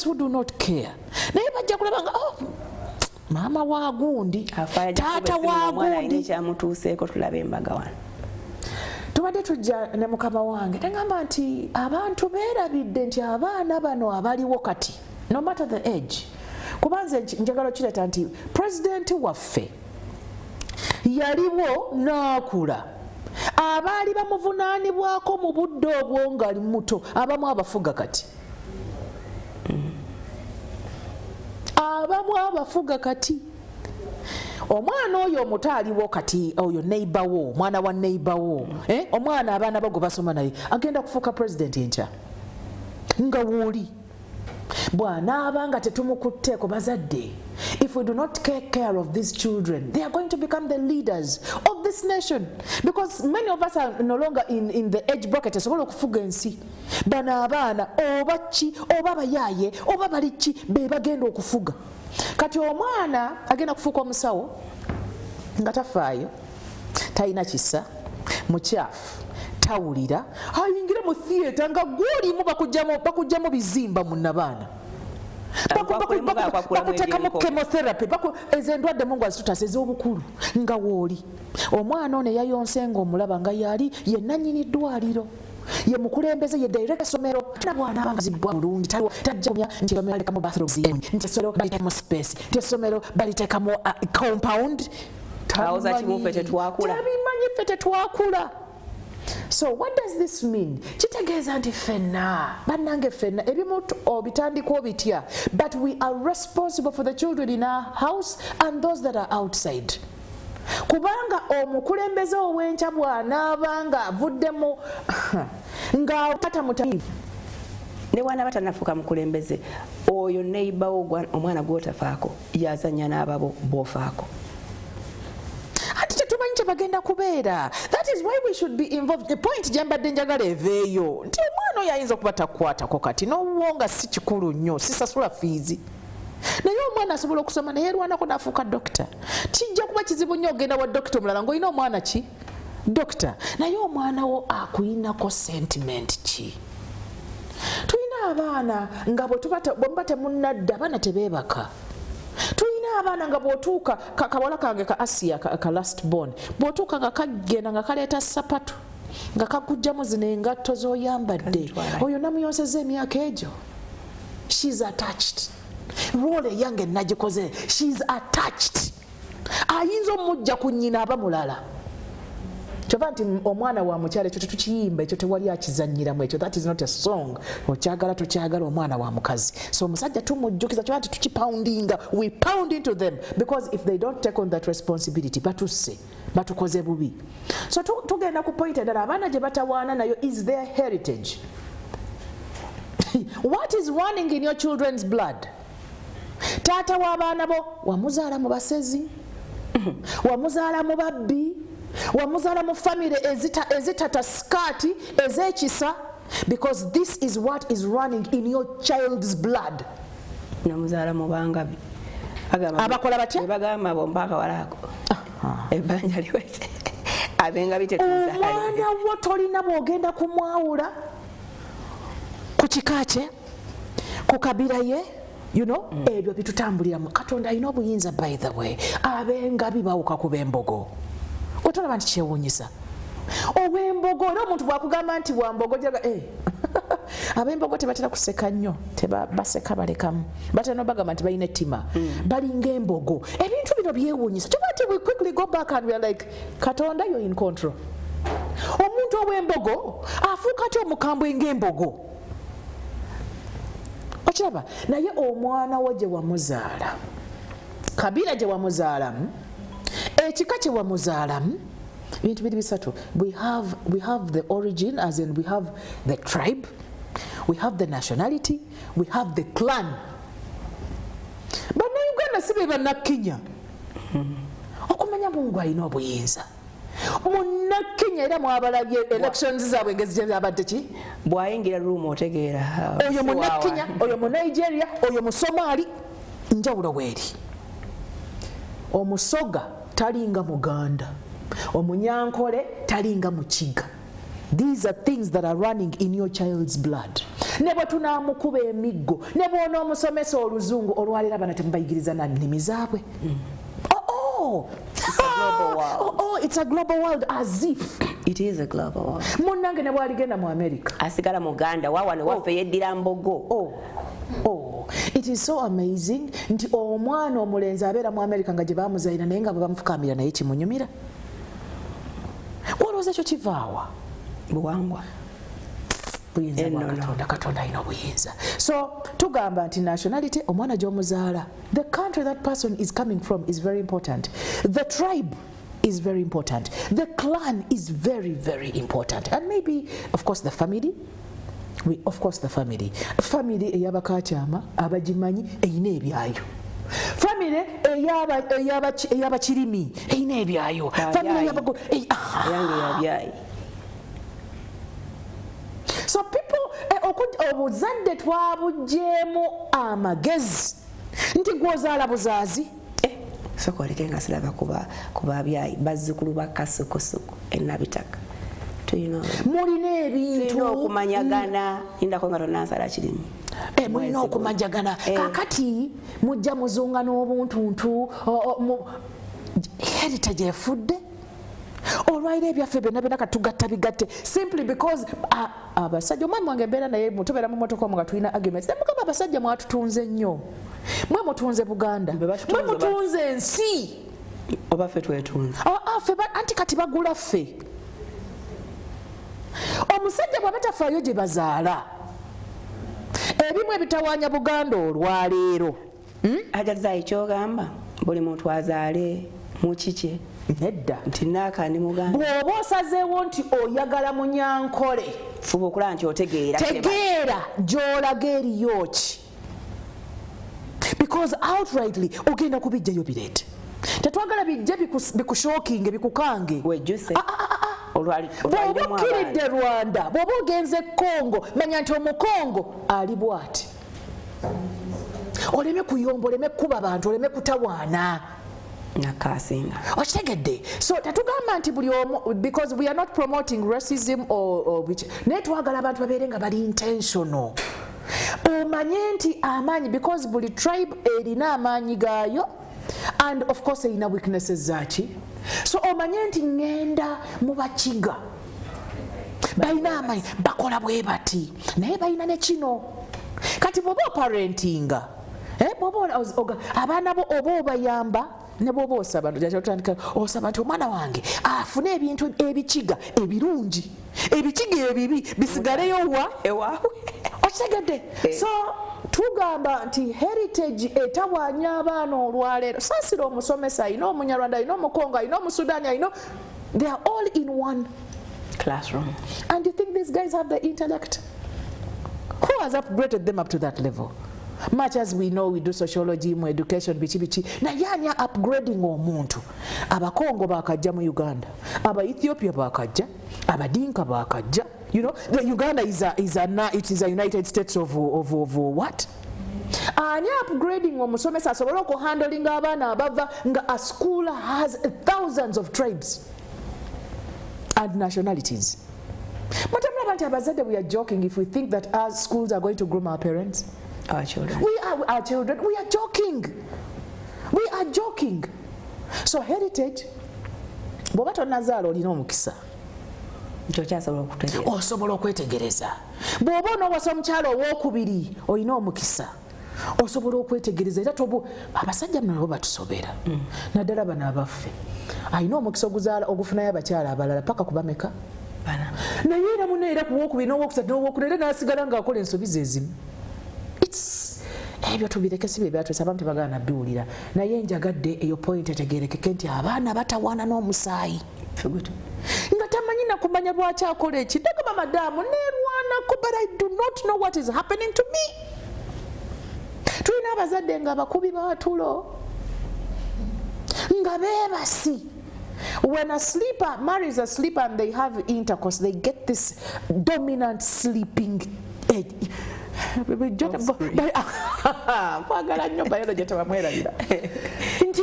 who do not care. Naye bajja kulaba nga maama wa gundi, taata wa gundi. Kyamutuuseeko tulabe embaga wano. Tubadde tujja ne mukama wange tengamba nti abantu beerabidde nti abaana bano abaliwo kati, no matter the age. Kubanze njagala kireta nti president waffe yaliwo n'akula. Abaali bamuvunaanibwako mu budde obwo ng'ali muto abamu abafuga kati. Abamu abafuga kati. Omwana oyo omuto aliwo kati, oyo neighbor wo, mwana wa neighbor wo. Omwana abaana bago basoma naye agenda kufuuka president enkya. Nga wooli. Bw'anaabanga tetumukutteeko bazadde, if we do not take care of these children, they are going to become the leaders of this nation. Because many of us are no longer in the age bracket esobola okufuga ensi. Bano abaana oba ki oba abayaaye oba bali ki be bagenda okufuga. Kati omwana agenda kufuuka omusawo nga tafaayo, talina kisa, mukyafu, tawulira, ayingira mu theatre nga gwolimu bakujjamu bizimba mu nabaana. Bakutekamu chemotherapy, ezo endwadde mungu azitutasa ez'obukulu nga wooli. Omwana ono yayonse ng'omulaba nga yali ye nannyini ddwaliro, ye mukulembeze, ye director somero. Nabwana abangazibwa bulungi tajja kumya nti somero baliteekamu bathrooms nti somero baliteekamu space, nti somero baliteekamu compound. Tabimanyi ffe tetwakula. So what does this mean? Kitegeeza nti ffenna bannange ffenna ebimu obitandika obitya, but we are responsible for the children in our house and those that are outside. Kubanga omukulembeze ow'enkya bw'anaabanga avuddemu nga tatamutamivu ne wana batanafuka mukulembeze oyo neighbor wo omwana gw'otafaako yazannya n'ababo b'ofaako. Bagenda kubeera. That is why we should be involved. The point gyembadde njagala eveeyo nti omwana oyo ayinza okuba takukwatako kati n'obuwonga si kikulu nnyo, sisasula fiizi. Naye omwana asobola okusoma naye erwanako n'afuuka dokita. Kijja kuba kizibu nnyo ogenda wa dokita omulala ng'olina omwana ki? Dokita. Naye omwana wo akuyinako sentiment ki? Tulina abaana nga bwe muba temunnadda abaana tebeebaka. Tulina abaana nga bw'otuuka kawala kange ka Asia ka last born bw'otuuka nga kagenda nga kaleeta sapatu nga kakugjamu zino engatto z'oyambadde oyo namuyonseza emyaka egyo. She's attached. Role eyange nagikoze. She's attached. Ayinza omujja ku nnyina aba mulala. Kyova nti omwana wa mukyala ekyo tetukiyimba ekyo tewali akizannyiramu ekyo. That is not a song. Okyagala tokyagala omwana wa mukazi. So omusajja tumujjukiza kyova nti tukipoundinga. We pound into them because if they don't take on that responsibility batusse batukoze bubi. So tugenda ku point endala abaana gye batawaana nayo is their heritage. What is running in your children's blood? Taata w'abaana bo wamuzaala mu basezi, wamuzaala mu babbi, wamuzaala mu family ezitata skati ez'ekisa, because this is what is running in your child's blood. Namuzaala mu bangabi. Abakola batya? Bagamba bombaka walako. Ebanja liwete. Abengabi tetuzaala. Omwana wo tolina bw'ogenda kumwawula ku kika kye, ku kabira ye. You know, ebyo bitutambulira mu Katonda alina obuyinza by the way. Abengabi bawuka ku b'embogo. Otolaba nti kyewuunyisa. Ow'embogo era omuntu bw'akugamba nti wa mbogo jaga ab'embogo tebatera kuseka nnyo, baseka balekamu. Batera n'obagamba nti balina ettima. Balinga embogo. Ebintu bino byewuunyisa. Kyova nti we quickly go back and we are like, Katonda you're in control. Omuntu ow'embogo afuuka atya omukambwe ng'embogo. Ochaba naye omwana wo gye wamuzaala kabira gye wamuzaalamu ekika kye wamuzaalamu bintu biri bisatu. We have the origin, as in we have the tribe, we have the nationality, we have the clan. Bannayuganda si be bannakenya okumanya Mungu alina obuyinza. Munnakenya era mwabalabye elections zaabwe ngezijabadde ki bwayingira room otegeera oyo munnakenya oyo mu Nigeria oyo mu Somali njawulo weeri. Omusoga talinga Muganda, omunyankole talinga Mukiga. These are things that are running in your child's blood. Ne bwe tunaamukuba emiggo ne bw'onoomusomesa oluzungu olwalira bana temubayigiriza na nnimi zaabwe. It's a global world. It's a global world, as if it is a global world. Munnange ne bwaligenda mu America asigala Muganda wawane waffe yeddira mbogo. It is so amazing nti omwana omulenzi abeera mu America nga gye baamuzaalira naye nga bwe bamufukamira naye kimunyumira. Olowooza ekyo kivaawa? Buwangwa. Buyinza bwa Katonda alina obuyinza. So tugamba nti nationality omwana gy'omuzaala, the country that person is coming from is very important. The tribe is very important. The clan is very, very important. And maybe, of course, the family. Family eyaba Kakyama abagimanyi eyina ebyayo. Family eyaba Kirimi eyina ebyayo. Family eyaba yange yabyayi. So people obuzadde twabugjeemu amagezi nti gwozaala buzaazi. Sokoleke nga siraba kuba abyayi bazzukulu ba kasukusuku enabitaka. Mulina ebintu okumanyagana indako nga tonnansala Kirimi. Mulina okumanyagana kakati mujja muzunga n'obuntuntu heritage efudde. Olwaira ebyaffe byonna katugatta bigatte simply because abasajja omwami wange mbeera naye mutubeera mu motoka omu nga tulina arguments. Nemugamba abasajja mwatutunze nnyo, mwe mutunze Buganda, mwe mutunze ensi, oba ffe twetunze anti kati bagula ffe. Omusajja bw'aba tafaayo gye bazaala ebimu ebitawaanya Buganda olwaleero. Ajazaayi kyogamba buli muntu azaale mu kikye. Nedda nti naakani Muganda. Bw'oba osazeewo nti oyagala munyankole fuba okulaba nti otegeera gy'olaga eriyo ki, because outrightly ogenda kubijjayo bireete. Tetwagala bijje bikushookinge bikukange. Wejjuse bw'oba okkiridde Rwanda, bw'oba ogenze Congo, manya nti Omukongo ali bw'ati. Oleme kuyomba, oleme kuba bantu, oleme kutawaana. Nakasinga. Okitegedde. So tetugamba nti buli omu, because we are not promoting racism or which. Naye twagala abantu babeere nga bali intentional. Omanye nti amaanyi, because buli tribe erina amaanyi gaayo and of course ina weaknesses zachi. So omanye nti ngenda mu bakiga balina amaanyi bakola bwe bati naye balina ne kino kati bw'oba parentinga abaana bo oba obayamba ne bw'oba osaba otandika osaba nti omwana wange afune ebintu ebikiga ebirungi ebikiga ebibi bisigaleyo ewaawe okitegedde. So tugamba nti heritage etawaanya abaana olwaleero saasira omusomesa alina omunyarwanda alina omukongo alina omusudaani alina they are all in one classroom. And you think these guys have the intellect? Who has upgraded them up to that level? Much as we know we do sociology mu education bichi naye ani upgrading omuntu. Abakongo bakajja mu Uganda, aba Ethiopia bakajja, abadinka bakajja. You know, the Uganda is a United States of what? Ani upgrading omusomesa asobola okuhandling abaana abava nga a school has thousands of tribes and nationalities. But I'm not abazade, we are joking if we think that our schools are going to groom our parents. Our children. We are our children. We are joking. We are joking. So heritage, bw'oba nazaala olina omukisa. Osobola okwetegereza. Bw'oba onowasa omukyala ow'okubiri olina omukisa. Osobola okwetegereza era tobu abasajja nabo batusobera. Naddala bano abaffe. Alina omukisa ogufunayo abakyala abalala paka kubameka. Naye era muneera ku w'okubiri n'ow'okusatu n'ow'okuna n'asigala ng'akola ensobi ezimu. Ebyo tubireke si bye byatwesa abantu tebagaana biwulira naye njagadde eyo point etegerekeke nti abaana batawaana n'omusaayi nga tamanyi nakumanya lwaki akola eki ndagamba madamu neerwanako but I do not know what is happening to me. Tulina abazadde nga abakubi batulo nga beebasi. When a sleeper marries a sleeper and they have intercourse, they get this dominant sleeping kwagala nnyo biology tebamwerabira nti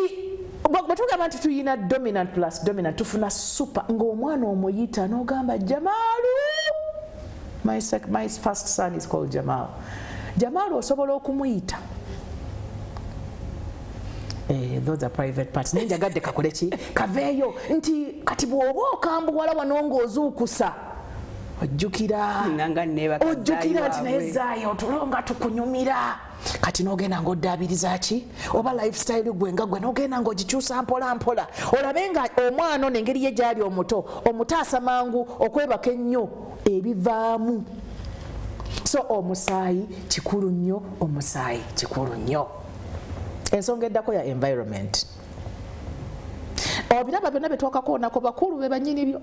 bwetugamba nti tuyina dominant plus dominant tufuna super ng'omwana omuyita n'ogamba Jamaalu. My first son is called Jamal. Jamaalu osobola okumuyita those are private parts. Nenjagadde kakole ki kaveeyo nti kati bw'oba okambuwala wano ng'ozuukusa ojjukira nti naye zaayo otulonga tukunyumira kati n'ogenda ng'oddaabiriza ki oba lifestyle gwe nga gwe n'ogenda ng'ogikyusa mpola mpola olabe nga omwana ono engeri ye gy'ali omuto omutaasa mangu okwebaka ennyo ebivaamu. So omusaayi kikulu nnyo, omusaayi kikulu nnyo. Ensonga eddako ya environment. Obiraba byonna betwakakoonako bakulu be bannyini byo.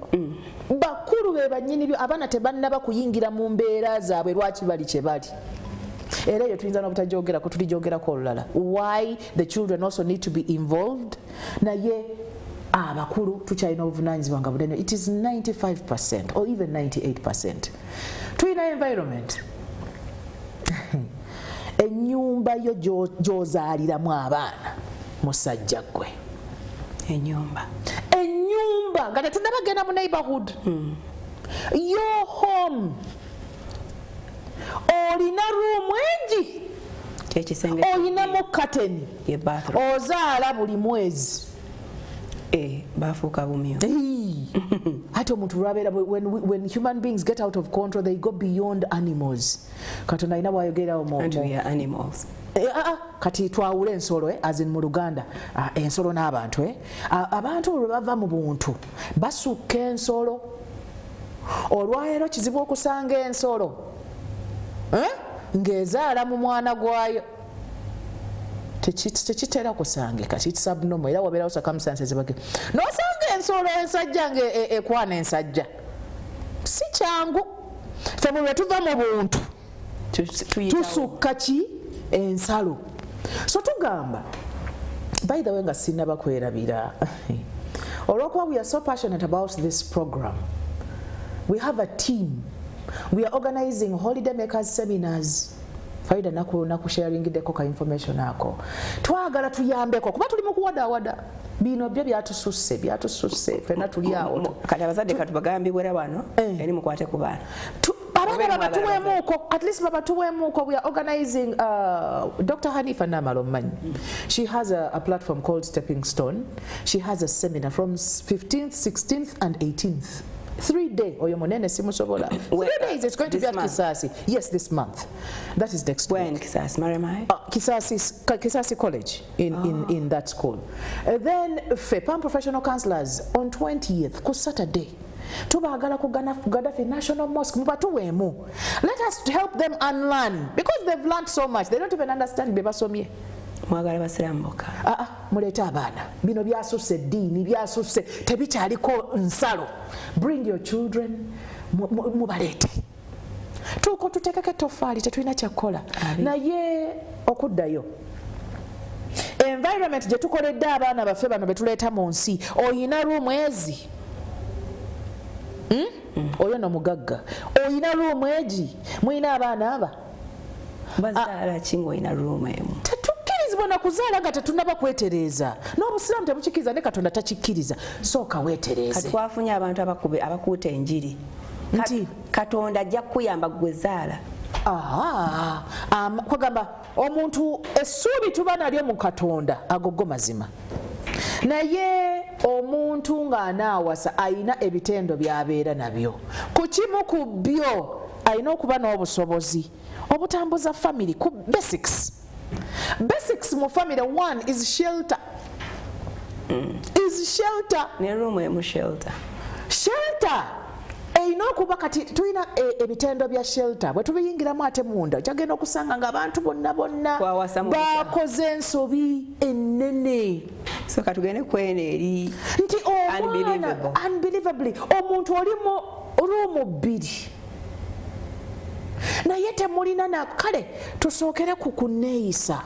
Bakulu be bannyini byo abaana tebannaba kuyingira mu mbeera zaabwe lwaki bali kye bali. Era eyo tuyinza n'obutajoogerako tulijoogerako olulala. Why the children also need to be involved. Naye abakulu tukyalina obuvunaanyizibwa nga bunene. It is 95% or even 98%. Tuyina environment. Ennyumba yo gy'ozaaliramu abaana musajja gwe. Enyumba nga tetunnabagenda mu neighborhood. Your home olina room engi olinamu curtain ozaala buli mwezi bafuuka bumyo. Ate omuntu lwabeera when human beings get out of control they go beyond animals. Katonda alina bw'ayogerawo animals. Kati twawula ensolo as in mu Luganda ensolo n'abantu abantu olwo bava mu buntu basukka ensolo olwaleero kizibu okusanga ensolo ng'ezaala mu mwana gwayo tekitera kusangika kiti subnormal era wabeerawo circumstances bage n'osanga ensolo ensajja ng'ekwana ensajja si kyangu ffe bwe tuva mu buntu tusukka ki ensalo. So tugamba by the way nga sinaba kwerabira olwokuba we are so passionate about this program. We have a team. We are organizing holiday makers seminars. Faida naku sharingiddeko ka information ako twagala tuyambeko kuba tuli mu kuwadawada bino byo byatususse fena tuli awo kati abazadde katubagambi bwera wano eri mukwate ku baana at least baba tuwemuko. We are organizing Dr. Hanifa Namalo OMANYI. She has a platform called Stepping Stone. She has a seminar from 15th, 16th and 18th. 3-day oyomonene simusobola. 3 days it's going to be at Kisasi. Yes, this month. That is next week. When Kisasi, Marimai? Kisasi College in that school. Then FEPAM professional counselors on 20th ku Saturday. Tubagala ku Gaddafi National Mosque. Let us help them unlearn because they've learned so much. They don't even understand bebasomye. Mwagala basiramboka. Muleta abaana. Bino byasusse ddiini byasusse tebikyaliko nsalo. Bring your children mubalete. Tuko tutekeke tofali tetulina kyakola. Naye okuddayo. Environment gye tukoledde abaana baffe bano betuleeta mu nsi. Oyina room ezi. Oyo no mugagga. Oyina room egi. Mwina abaana aba. Bazaala kingo ina room emu. Bona kuzaala nga tetunaba kwetereza. N'obusiraamu tebukikkiriza ne Katonda takikkiriza. Sooka weetereze. Katwafunye abantu abakuuta enjiri. Nti Katonda ajja kukuyamba gwezaala. Kwagamba omuntu essuubi tuba nalyo mu Katonda agogo mazima. Naye omuntu ng'anaawasa ayina ebitendo by'abeera nabyo. Ku kimu ku byo ayina okuba n'obusobozi obutambuza family ku basics. Basics mu family. One is shelter. Is shelter. Ne room emu shelter. Shelter. Eyina okuba kati tulina ebitendo bya shelter. Bwe tubiyingiramu ate munda kyagenda okusanga ng'abantu bonna bakoze ensobi ennene. So katugende kwene eri. Nti unbelievably. Omuntu oli mu room 2. Naye temulina na kale tusookere ku kuneeyisa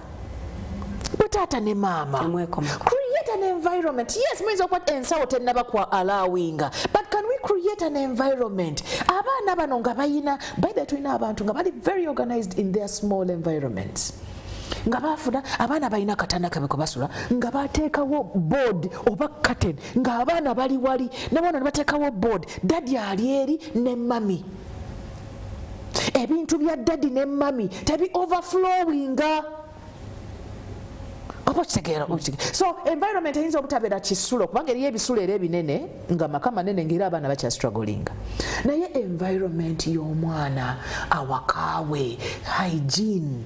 taata ne maama. Create an environment. Yes, muyinza okuba ensawo tennaba kwa allowinga, but can we create an environment? Abaana bano nga bayina by the tulina abantu nga bali very organized in their small environments. Nga bafuna abaana balina katanda kabe ko basula nga bateekawo board oba curtain nga abaana bali wali nabona bateekawo board daddy ali eri ne mami. Ebintu bya daddy ne mami tebi overflowinga. So environment eyinza obutabeera kisulo kubanga eriyo ebisulo era ebinene nga maka manene ng'era abaana bakya strugglinga. Naye environment y'omwana awakaawe, hygiene,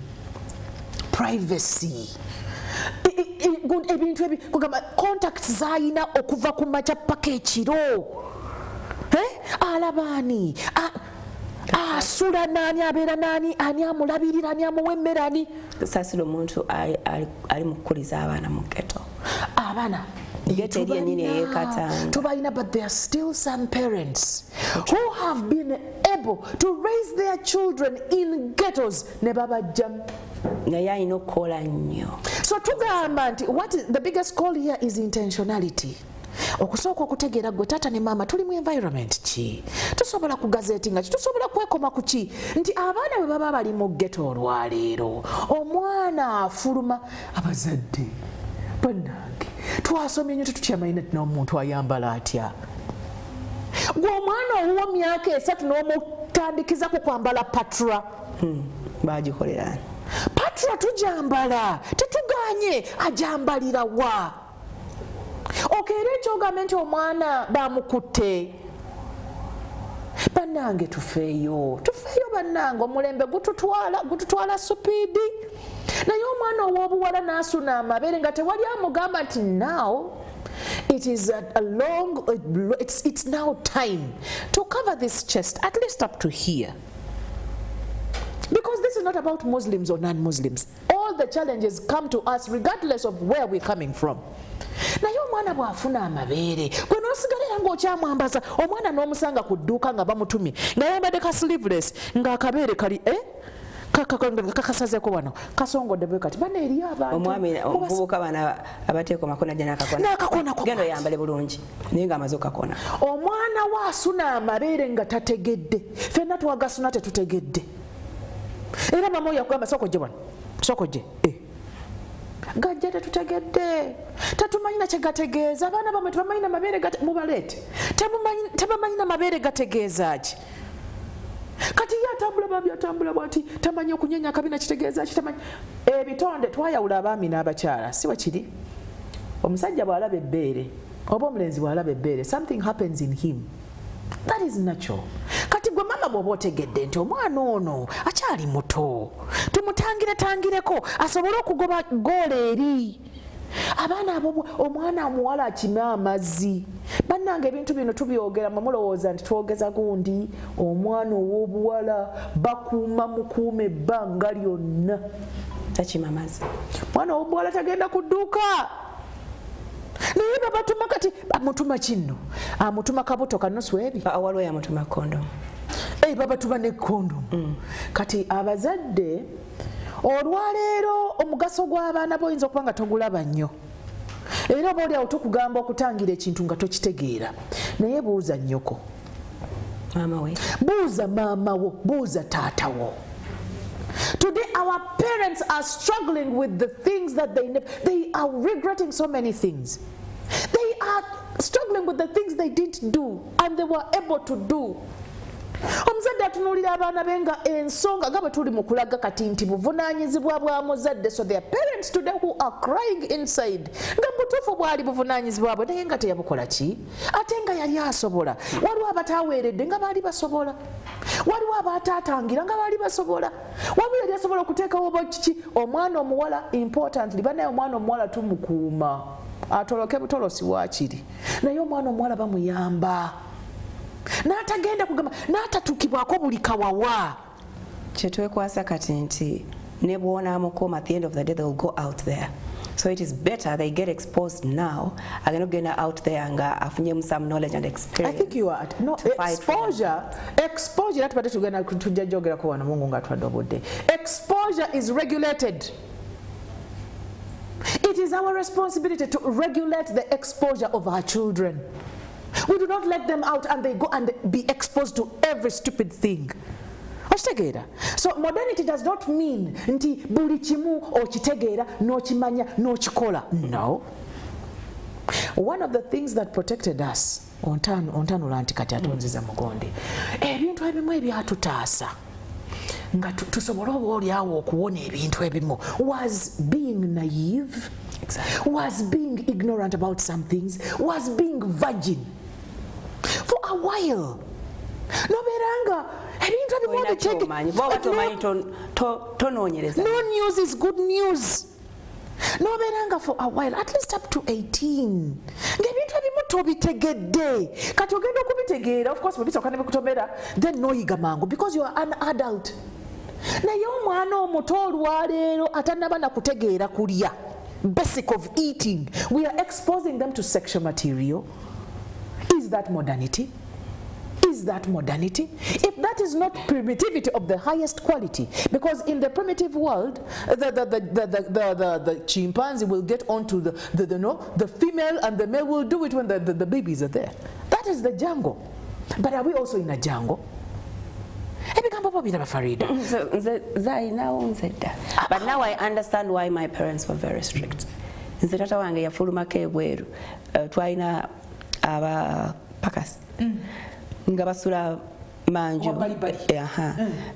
privacy, ebintu ebi kugamba contacts zayina okuva ku makya paka ekiro, alabaani asula nani abeera nani ani amulabirira ani amuwa emmere ani. Sasira omuntu ali mukuliza abaana mu ghetto. Abaana tubalina, but there are still some parents who have been able to raise their children in ghettos ne babajjamu. Naye alina okukola nnyo. So tugamba nti what is the biggest call here is intentionality. Okusooka okutegeera gwe taata ne maama tuli mu environment ki, tusobola kugazetinga ki, tusobola kwekoma ku ki nti abaana bwe baba bali mu ghetto olwaleero omwana afuluma abazadde bannange twasomye nnyo tetukyamanyi nti n'omuntu ayambala atya. Gwe omwana owuwa myaka 3 n'omutandikiza ku kwambala patra. Bagikolera patra tujambala tetuganye ajambalira wa. Okere ekyogambe nti omwana bamukutte. Bannange tufeeyo bannange omulembe gututwala supiidi. Naye omwana ow'obuwala n'asuna amabere nga tewali amugamba nti now it is it's now time to cover this chest at least up to here. Because this is not about Muslims or non-Muslims. All the challenges come to us regardless of where we're coming from. Naye omwana bw'afuna amabeere gwe n'osigalira ng'okyamwambaza omwana n'omusanga ku dduuka nga bamutumye ng'ayambadde ka sleeveless ng'akabeere kali kakasazeeko wano kasongodde bwe kati bana eriyo abantu omwami omuvubuka bana abateeko makona gye n'akakona genda oyambale bulungi naye ng'amaze okakona. Omwana waasuna amabeere nga tategedde, ffenna twagasuna tetutegedde. Era mama oyo yakugamba sokojje wano sokojje gajja tetutegedde tetumanyina kye gategeeza. Abaana bamwe tebamanyina mabeere mubaleete tebamanyi na mabeere gategeeza ki. kati yatambula babi atambula bwati tamanyi okunyenya akabina kitegeeza kitamanyi ebitonde twayawula abaami n'abakyala si wakiri omusajja bw'alaba ebbeere oba omulenzi bw'alaba ebbeere something happens in him that is natural kati gwe mama bw'oba otegedde nti omwana ono akyali muto tumutangireko asobole okugoba goola eri abaana abo omwana amuwala akima amazzi bannange ebintu bino tubyogera mulowooza nti twogeza gundi omwana ow'obuwala bakuuma mukuuma ebbanga lyonna takima amazzi mwana ow'obuwala tagenda ku dduuka naye babatuma kati amutuma kinno amutuma kabuto kanusu ebi awaliwo yamutuma kondomu babatuma ne kondomu kati abazadde olwaleero omugaso gw'abaana boyinza okuba nga togulaba nnyo era oba oli awo tukugamba okutangira ekintu nga tokitegeera naye buuza nnyoko buuza maamawo buuza taatawo. Today our parents are struggling with the things that they are regretting so many things. They are struggling with the things they didn't do and they were able to do. Omuzadde atunuulira abaana be nga ensonga nga bwe tuli mu kulaga kati nti buvunaanyizibwa bwa muzadde, so there are parents today who are crying inside nga butuufu bwali buvunaanyizibwa bwe naye nga teyabukola ki ate nga yali asobola. Waliwo abataaweeredde nga baali basobola, waliwo abaataatangira nga baali basobola, waliwo yali asobola okuteekawo kiki omwana omuwala importantly banaye omwana omuwala tumukuuma atoloke butolosi waakiri naye omwana omuwala bamuyamba n'atagenda kugamba n'atatukibwako buli kawawa. Kyetwekwasa kati nti ne bw'onaamukuuma at the end of the day they will go out there, so it is better they get exposed now agenda okugenda out there nga afunyemu some knowledge and experience. I think you are no exposure atubadde tugenda tujja jogerako wano mungu nga atwadde obudde. Exposure is regulated. It is our responsibility to regulate the exposure of our children. We do not let them out and they go and be exposed to every stupid thing. So modernity does not mean nti buli kimu okitegeera n'okimanya n'okikola. No. One of the things that protected us ontanula nti kati atonziza mugonde ebintu ebimu ebyatutaasa nga tusobole obaolyawo okuwona ebintu ebimu was being naive, was being ignorant about some things, was being virgin for a while. No news is good news. No beranga for a while, at least up to 18. Ngebintu ebimu tobitegedde. Kati ogenda okubitegeera, of course bwebisa okane bikutomera, then noyiga mangu because you are an adult. Naye omwana omuto olwaleero atannaba na kutegeera kulya. Basic of eating. We are exposing them to sexual material. Is that modernity? Is that modernity? If that is not primitivity of the highest quality, because in the primitive world, the chimpanzee will get onto the female and the male will do it when the babies are there. That is the jungle. But are we also in a jungle? But now I understand why my parents were very strict. Tata wange yafulumako ebweru twalina abapakas nga basula manju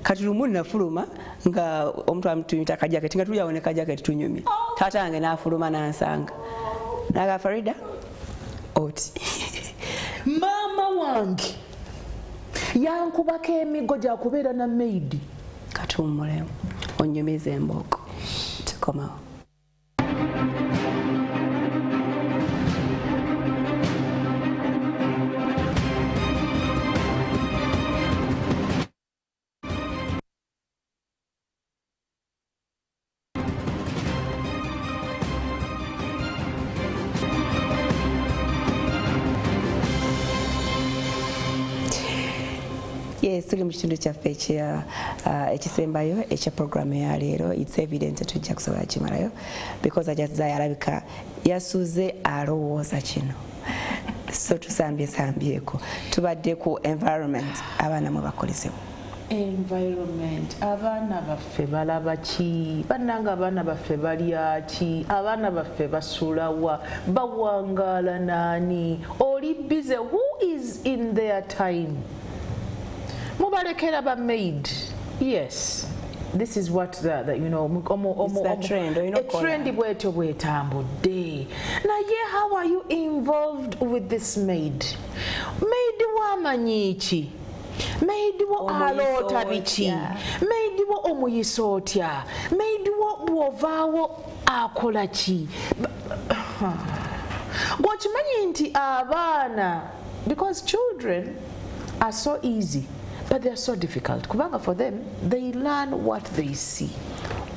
kati lumu nafuluma nga omuntu amutumita kajaketi nga tulyawone kajaketi tunyumi taata wange nafuluma nansanga naga Farida oti mama wange yankubako emigo gyakubeera na maidi katummulemu onyumiza embooko tukomawo. Yes, tuli mu kitundu kyaffe ekisembayo ekya programu ya leero. It's evident tujja kusobola kimalayo because ajazza yalabika yasuze alowooza kino, so tusambyeko tubadde ku environment abaana mwe bakolesebwa. Environment, abaana baffe balaba ki? Bannanga abaana baffe balya ki? Abaana baffe basulawa? Bawangaala naani? Oli busy? Who is in their time? mubalekera ba maid. Yes, this is what the you know trend, a trend bwetyo bwetambudde. Naye how are you involved with this maid? Maid wamanyi ki? Maid wo aloota biki? Maid wo omuyisa otya? Maid wo bw'ovaawo akola ki? Gwokimanyi nti abaana, because children are so easy but they are so difficult kubanga for them they learn what they see.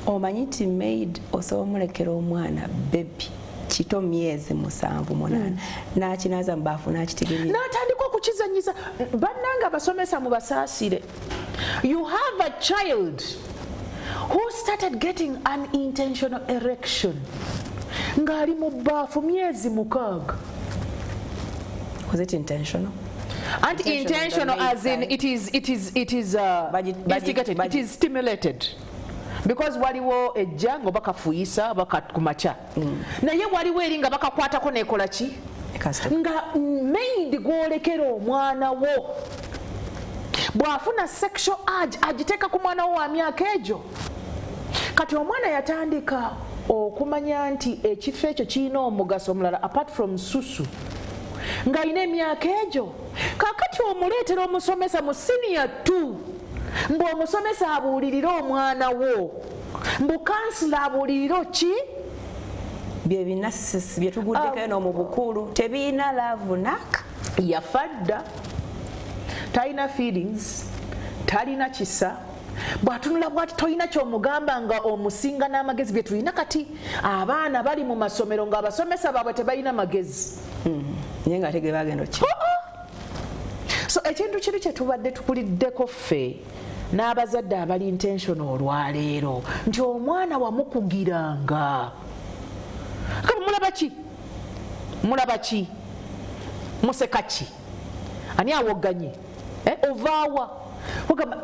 Omanyi nti maid osobola omulekera omwana baby kito myezi 7-8 n'akinaza mu baafu n'akitegereza n'atandika okukizanyiza. Bannanga abasomesa mu basaasire. You have a child who started getting unintentional erection ng'ali mu baafu myezi 6. Was it intentional? And intentional as in it is instigated, it is stimulated. Because waliwo ejja nga bakafuuyisa bakakumacha. Naye waliwo eri nga bakakwatako nekola ki? Nga maid gwolekera omwana wo bw'afuna sexual urge agiteeka ku mwana wo wa myaka egyo. Kati omwana yatandika okumanya nti ekifo ekyo kirina omugaso omulala apart from susu nga alina emyaka egyo. Kakati omuleetera omusomesa mu senior 2 mbu omusomesa abuulirira omwana wo, mbu kansula abuulirira ki? Bye binasisi bye tuguddeko eno mu bukulu tebiina love nak. Yafa dda, talina feelings, talina kisa. Bw'atunula bw'ati tolina ky'omugamba nga omusinga n'amagezi bye tulina kati. Abaana bali mu masomero ng'abasomesa baabwe tebalina magezi. Naye nga tege bagenda ki? So ekintu kiri kye tubadde tukuliddeko ffe n'abazadde abali intentional olwaleero nti omwana wamukugiranga. Kati mulaba ki? Museka ki? Ani awogganye? Ovaawa? Ogamba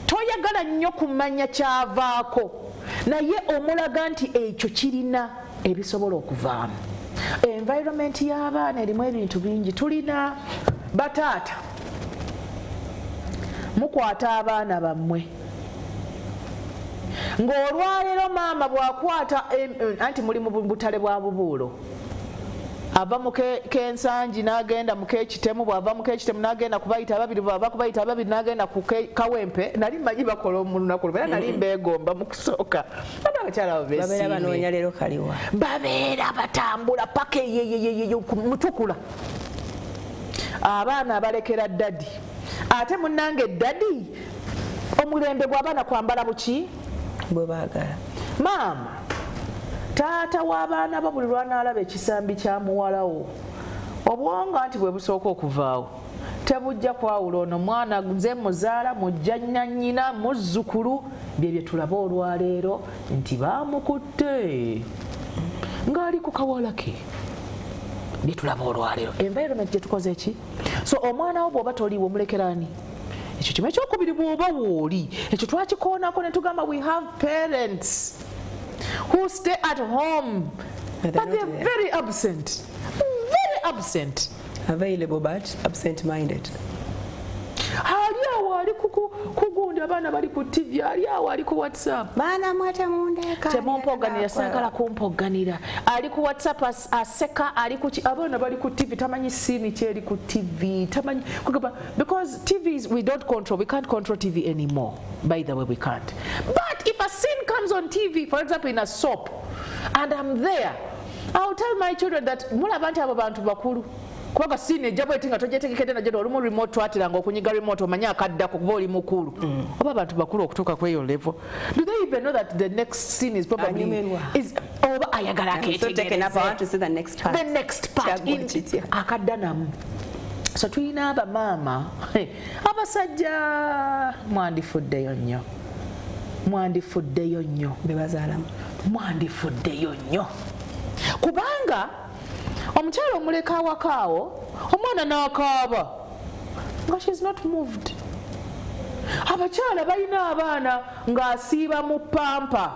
toyagala nnyo kumanya kyavaako naye omulaga nti ekyo kirina ebisobola okuvaamu. Environment y'abaana erimu ebintu bingi. Tulina bataata mukwata abaana bammwe ng'olwaleero maama bw'akwata anti muli mu butale bwa bubuulo, ava mu kensangi n'agenda mu kekitemu, bw'ava mu kekitemu n'agenda kubayita ababiri, bw'ava kubayita ababiri n'agenda ku kawempe. Nali mmanyi bakola mu lunaku lumu era nali mbeegomba mu kusooka. Abakyala abo babeera banoonya leero kaliwa, babeera batambula paka mutukula. Abaana abalekera ddadi, ate munnange ddadi omulembe gw'abaana kwambala buki bwe baagala. Maama taata w'abaana bo buli lwanaalaba ekisambi kya muwalawo obwonga nti bwe busooka okuvaawo tebujja kwawula ono mwana nze muzaala mujja nnyina muzzukulu. Bye tulaba olwaleero nti baamukutte ng'ali ku kawala ke. Bye tulaba olwaleero environment gye tukoze ki? So omwana wo bw'oba toliiwo omulekera ani? Ekyo kimu ekyokubiri bw'oba wooli ekyo twakikoonako ne tugamba we have parents who stay at home but they're very absent. Available but absent-minded. Ali awo ali kugundi abaana bali ku TV, ali awo ali ku WhatsApp. Baana mwate mundeeka. Temumpoganira, sankala kumpoganira. Ali ku WhatsApp aseka, ali ku abaana bali ku TV, tamanyi sini kyeri ku TV, tamanyi because TVs we don't control, we can't control TV anymore. By the way, we can't. But if a scene comes on TV, for example in a soap, and I'm there, I'll tell my children that mulaba nti abo bantu bakulu. Kubanga sine jabo etinga tojetegekedde na jado olumu remote twatiranga okunyiga remote omanya akaddako kuba oli mukulu. Oba abantu bakulu okutuuka ku eyo level. Do they even know that the next scene is probably is oba ayagala aketegereza? I want to see the next part. The next part akaddanamu. So tulina abamaama abasajja mwandifuddeyo nnyo. Mwandifuddeyo nnyo. Bebazaalamu. Mwandifuddeyo nnyo. Kubanga omukyala omuleka awakaawo omwana n'akaaba nga she's not moved. Abakyala balina abaana ng'asiiba mu pampa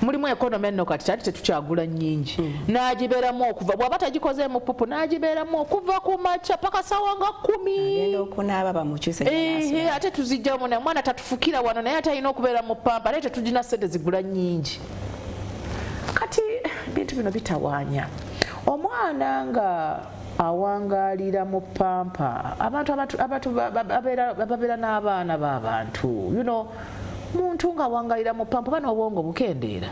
mulimu economy enno kati kyali tetukyagula nnyingi n'agibeeramu okuva bw'aba tagikozeemu pupu n'agibeeramu okuva ku makya paka sawa nga 10 ate tuzijjamu naye omwana tatufukira wano naye ate alina okubeera mu pampa naye tetugina ssente zigula nnyingi kati bintu bino bitawaanya omwana nga awangaalira mu pampa abantu babeera n'abaana b'abantu muntu nga awangaalira mu pampa bano obwongo bukendeera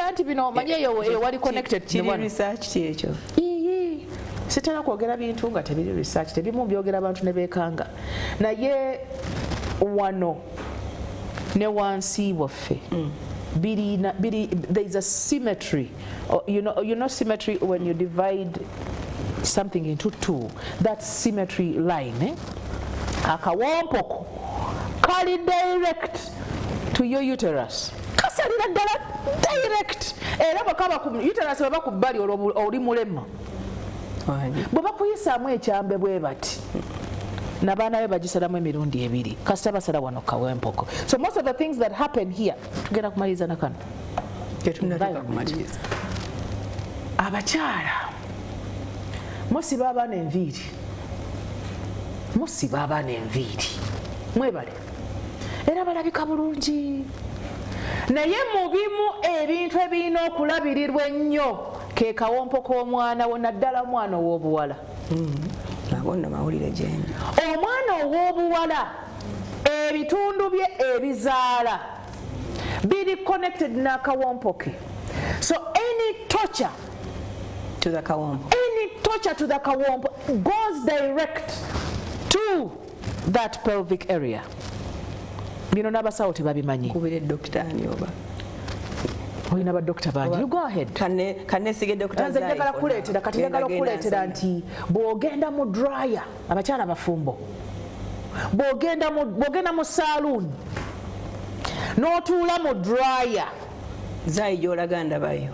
anti bino omanyi eyo wali connected ekyo sitera kwogera bintu nga tebiri research tebimu byogera abantu ne beekanga naye wano ne wansi waffe there is a symmetry. You know symmetry when you divide something into two. That symmetry line, akawompoko kali direct to your uterus. Kasalira ddala direct. Era bakaba ku uterus baba ku bbali oli mulema. Bwe bakuyisaamu ekyambe bwe bati. Nabaana be bagisalamu emirundi ebiri kasita basala wano kawempoko. So most of the things that happen here tugenda kumaliza nakano abakyala musiba abaana enviiri mwebale era balabika bulungi naye mu bimu ebintu ebirina okulabirirwa ennyo ke kawompo k'omwana wo naddala omwana ow'obuwala omwana ow'obuwala ebitundu bye ebizaala biri connected n'akawompo ke so any torture to the kawompo goes direct to that pelvic area. Bino n'abasawo tebabimanyi olina badokita bangi. You go ahead. Njagala kuleetera nti bw'ogenda mu dryer abakyala abafumbo bw'ogenda mu saloon n'otuula mu dryer zayi gy'olaga ndabayo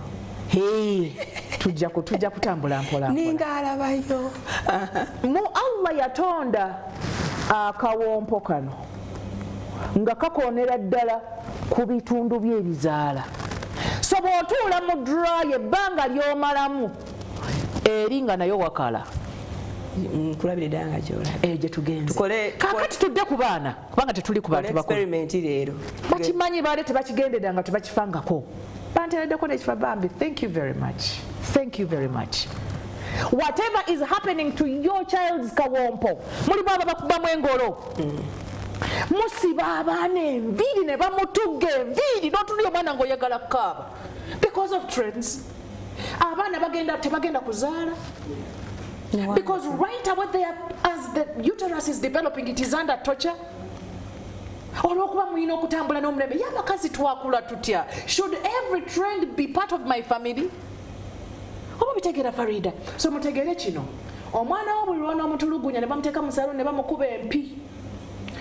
tujja kutambula mpola ningalabayo mu Allah yatonda akawompo kano nga kakoonera ddala ku bitundu by'ebizaala. So bw'otuula mu dryer ebbanga ly'omalamu eri nga nayo wakala kulabire ddala nga gy'olabye gye tugenze kaakati tudde ku baana kubanga tetuli ku bantu bakimanyi baale tebakigendera nga tebakifangako banteereddeko n'ekifa bambi. Thank you very much. Whatever is happening to your child's kawompo muli baba bakubamu engolo musiba abaana enviiri ne bamutugga enviiri n'otuli omwana ng'oyagala kukaaba because of trends. Abaana tebagenda kuzaala because right away there, as the uterus is developing, it is under torture. Olwokuba mulina okutambula n'omulembe y'abakazi twakula tutya. Should every trend be part of my family? Oba bitegeera Farida. So mutegere kino omwana wo buli lwona omutulugunya ne bamuteeka mu salo ne bamukuba empi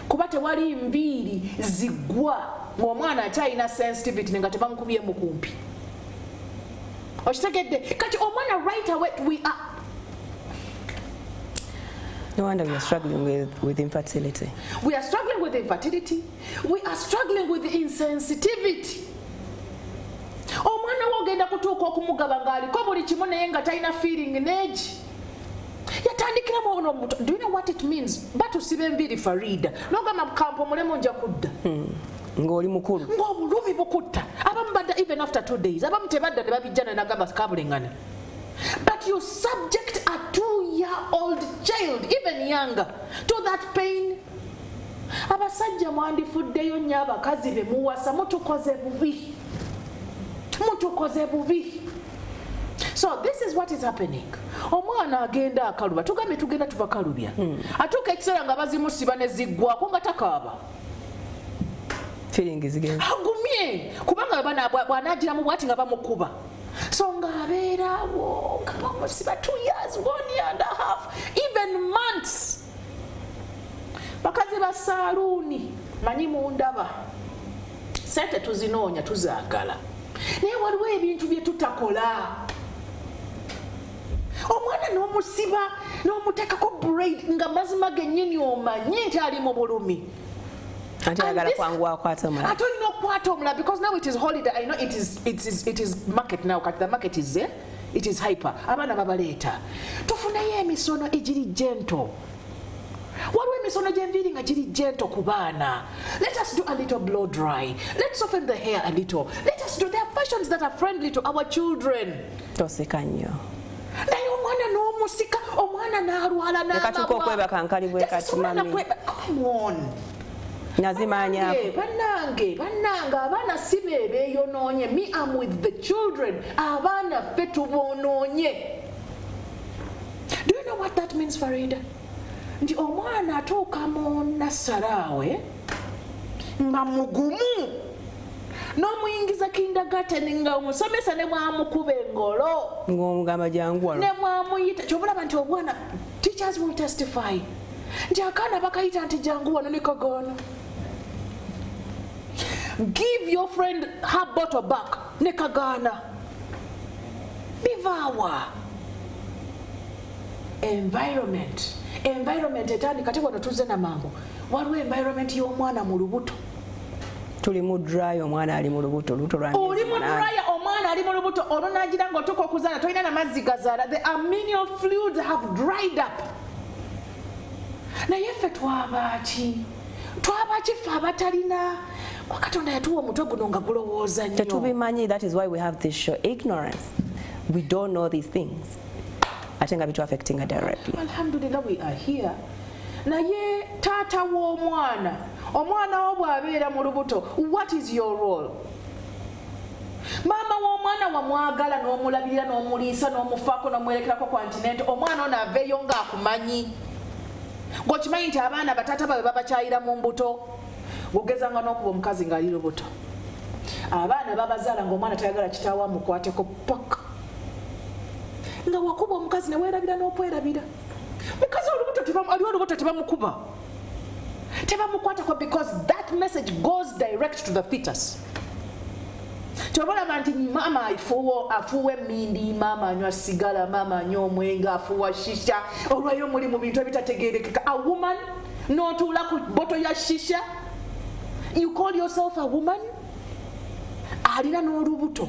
kuba tewali nviiri ziggwa ng'omwana akyalina sensitivity nga tebamukubye mu kumpi. Okitegedde kati omwana right away we are. No wonder we are struggling with infertility. We are struggling with infertility. We are struggling with insensitivity. Omwana wogenda kutuuka okumugaba ng'aliko buli kimu naye nga talina feeling neegi. Yatandikira mwono omuto. Do you know what it means? Batusiba enviiri Farida. N'ogamba kampo mulemu nja kudda. Ng'oli mukulu. Ng'obulumi bukutta. Abamu badda even after 2 days. Abamu tebadda ne babijjana n'agamba kabulengana. But you subject a 2-year-old child, even younger, to that pain. Abasajja mwandifuddeyo nnyo abakazi be muwasa mutukoze bubi. So this is what is happening. Omwana agenda akaluba tugambe tugenda tubakalubya atuuka ekiseera nga bazimusiba ne ziggwako nga takaaba feeling zigenda agumye kubanga bw'anaagiramu bw'ati nga bamukuba. So ngabeerawo nga bamusiba 2 years, 1.5 years, even months. Bakazi ba saluuni manyi mundaba sente tuzinoonya tuzaagala naye waliwo ebintu bye tutakola. Omwana n'omusiba n'omuteekako braid nga mazima gennyini omanyi nti ali mu bulumi Ate agala kwanguwa akwata omulala. Ate olina okukwata omulala because now it is holiday. I know it is market now. Kati the market is there. It is hyper. Abaana babaleeta. Tufuneyo emisono egiri gentle. Waliwo emisono gy'enviiri nga giri gentle ku baana. Let us do a little blow dry. Let's soften the hair a little. Let us do their fashions that are friendly to our children. Toseka nnyo. Naye omwana n'omusika, omwana n'alwala n'amabwa. Ekatuuka okwebaka nkali bwe kati mami. Come on. Nazimanya. Bannange, abaana si be beeyonoonye. Me am with the children. Abaana ffe tubonoonye. Do you know what that means, Farida? Nti omwana atuuka mu nasaraawe nga mugumu n'omuyingiza kindergarten nga omusomesa ne mwamukuba engolo ng'omugamba jangu walo ne mwamuyita kyobulaba nti obwana teachers will testify nti akaana bakayita nti jangu wano ne kagaana. Give your friend her bottle back ne kagaana. Bivaawa. Environment etandika kati wano tuze na mangu. Waliwo environment y'omwana mu lubuto. Tuli mu dry omwana ali mu lubuto lwa oli mu dry omwana ali mu lubuto olwo n'agira ng'otuuka okuzaala tolina na mazzi gazaala. The amnion fluids have dried up. Naye ffe twabaki ffe abatalina Katonda yatuwa omutwe guno nga gulowooza nnyo. Tetubimanyi. That is why we have this show. Ignorance. We don't know these things. Ate nga bitu affecting her directly. Alhamdulillah, we are here. Naye taata w'omwana wo bw'abeera mu lubuto, what is your role? Maama w'omwana wamwagala n'omulabirira n'omuliisa n'omufaako n'omwerekerako continent, omwana ono aveeyo ng'akumanyi. Ng'okimanyi nti abaana bataata baabwe babakyayira mu mbuto. Ogezanga n'okuba omukazi ng'ali lubuto. Abaana babazaala ng'omwana tayagala kitaawe amukwateko paka. Nga wakuba omukazi ne weerabira n'okwerabira. Mukazi olubuto tebamukuba. Tebamukwatako because that message goes direct to the fetus. Tobalaba nti mama afuwa emmindi, mama anywa sigala, mama anywa omwenge, afuwa shisha. Olwayo muli mu bintu ebitategeerekeka. A woman n'otuula ku boto ya shisha. You call yourself a woman? Alina n'olubuto.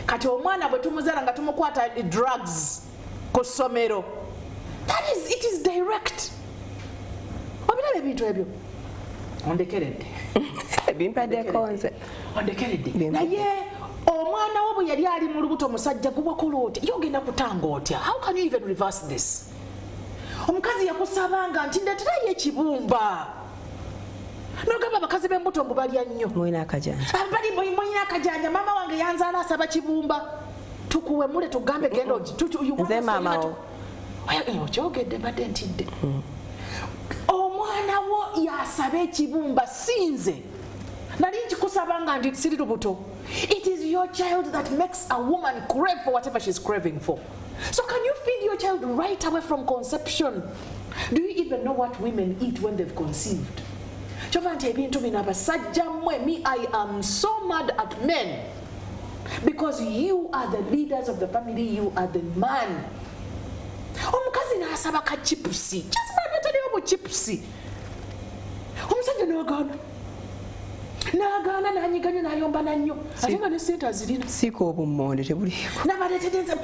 Kati omwana bwe tumuzaala nga tumukwata drugs ku ssomero. It is direct. Obiraba ebintu ebyo. Ondekeredde. Bimpadde konze. Ondekeredde. Naye omwana wo bwe yali ali mu lubuto omusajja gwe wakola otya? Yogenda kutanga otya? How can you even reverse this? Omukazi yakusabanga nti ndeeterayo ekibumba. Nogamba abakazi b'embuto mbu balya nnyo. Mulina akajanja. Mulina akajanja. Maama wange yanzaala asaba kibumba. Tukuwemule tugambe gendo. Nze maama wo. Okyogedde badde ntidde. Omwana wo yasaba ekibumba sinze. Nali nkikusabanga nti siri lubuto. It is your child that makes a woman crave for whatever she's craving for. So can you feed your child right away from conception? Do you even know what women eat when they've conceived? Ebintu bino abasajja mmwe, me, I am so mad at men because you are the leaders of the family, you are the man. Omukazi n'asaba ka chipusi, kyasibaleterayo mu chipusi. Omusajja n'agaana n'anyiganya n'ayomba nannyo ate nga ne sente azirina. Siiko obummonde tebuliiko. N'abaleetedde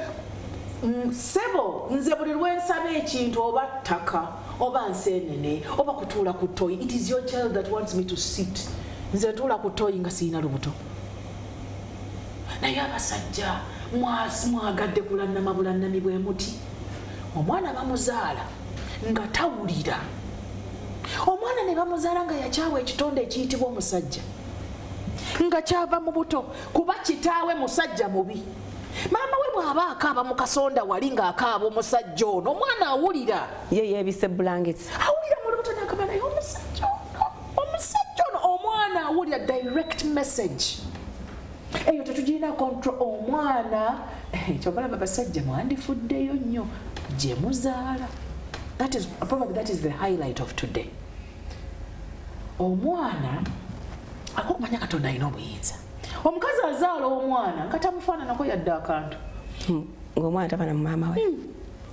sebo nze buli lwensaba ekintu oba ttaka oba nseenene oba kutuula ku toyi. It is your child that wants me to sit. Nze ntuula ku toyi nga sirina lubuto. Naye abasajja mwagadde kulannama bulannami bwe muti. Omwana bamuzaala nga tawulira. Omwana ne bamuzaala nga yakyawa ekitonde ekiyitibwa omusajja. Nga kyava mu buto kuba kitaawe musajja mubi. Maama we bw'aba akaaba mu kasonda wali ng'akaaba omusajja ono, omwana awulira. Ye yeebise blankets. Awulira mu lubuto n'agamba naye omusajja ono, omwana awulira direct message. Eyo tetugirina control. Omwana kyobalaba abasajja mwandifuddeyo nnyo gye muzaala. Probably that is the highlight of today. Omwana akumanya Katonda alina obuyinza. Omukazi azaala omwana nga tamufaananako yadde akantu. Ng'omwana tafaana mu maama we.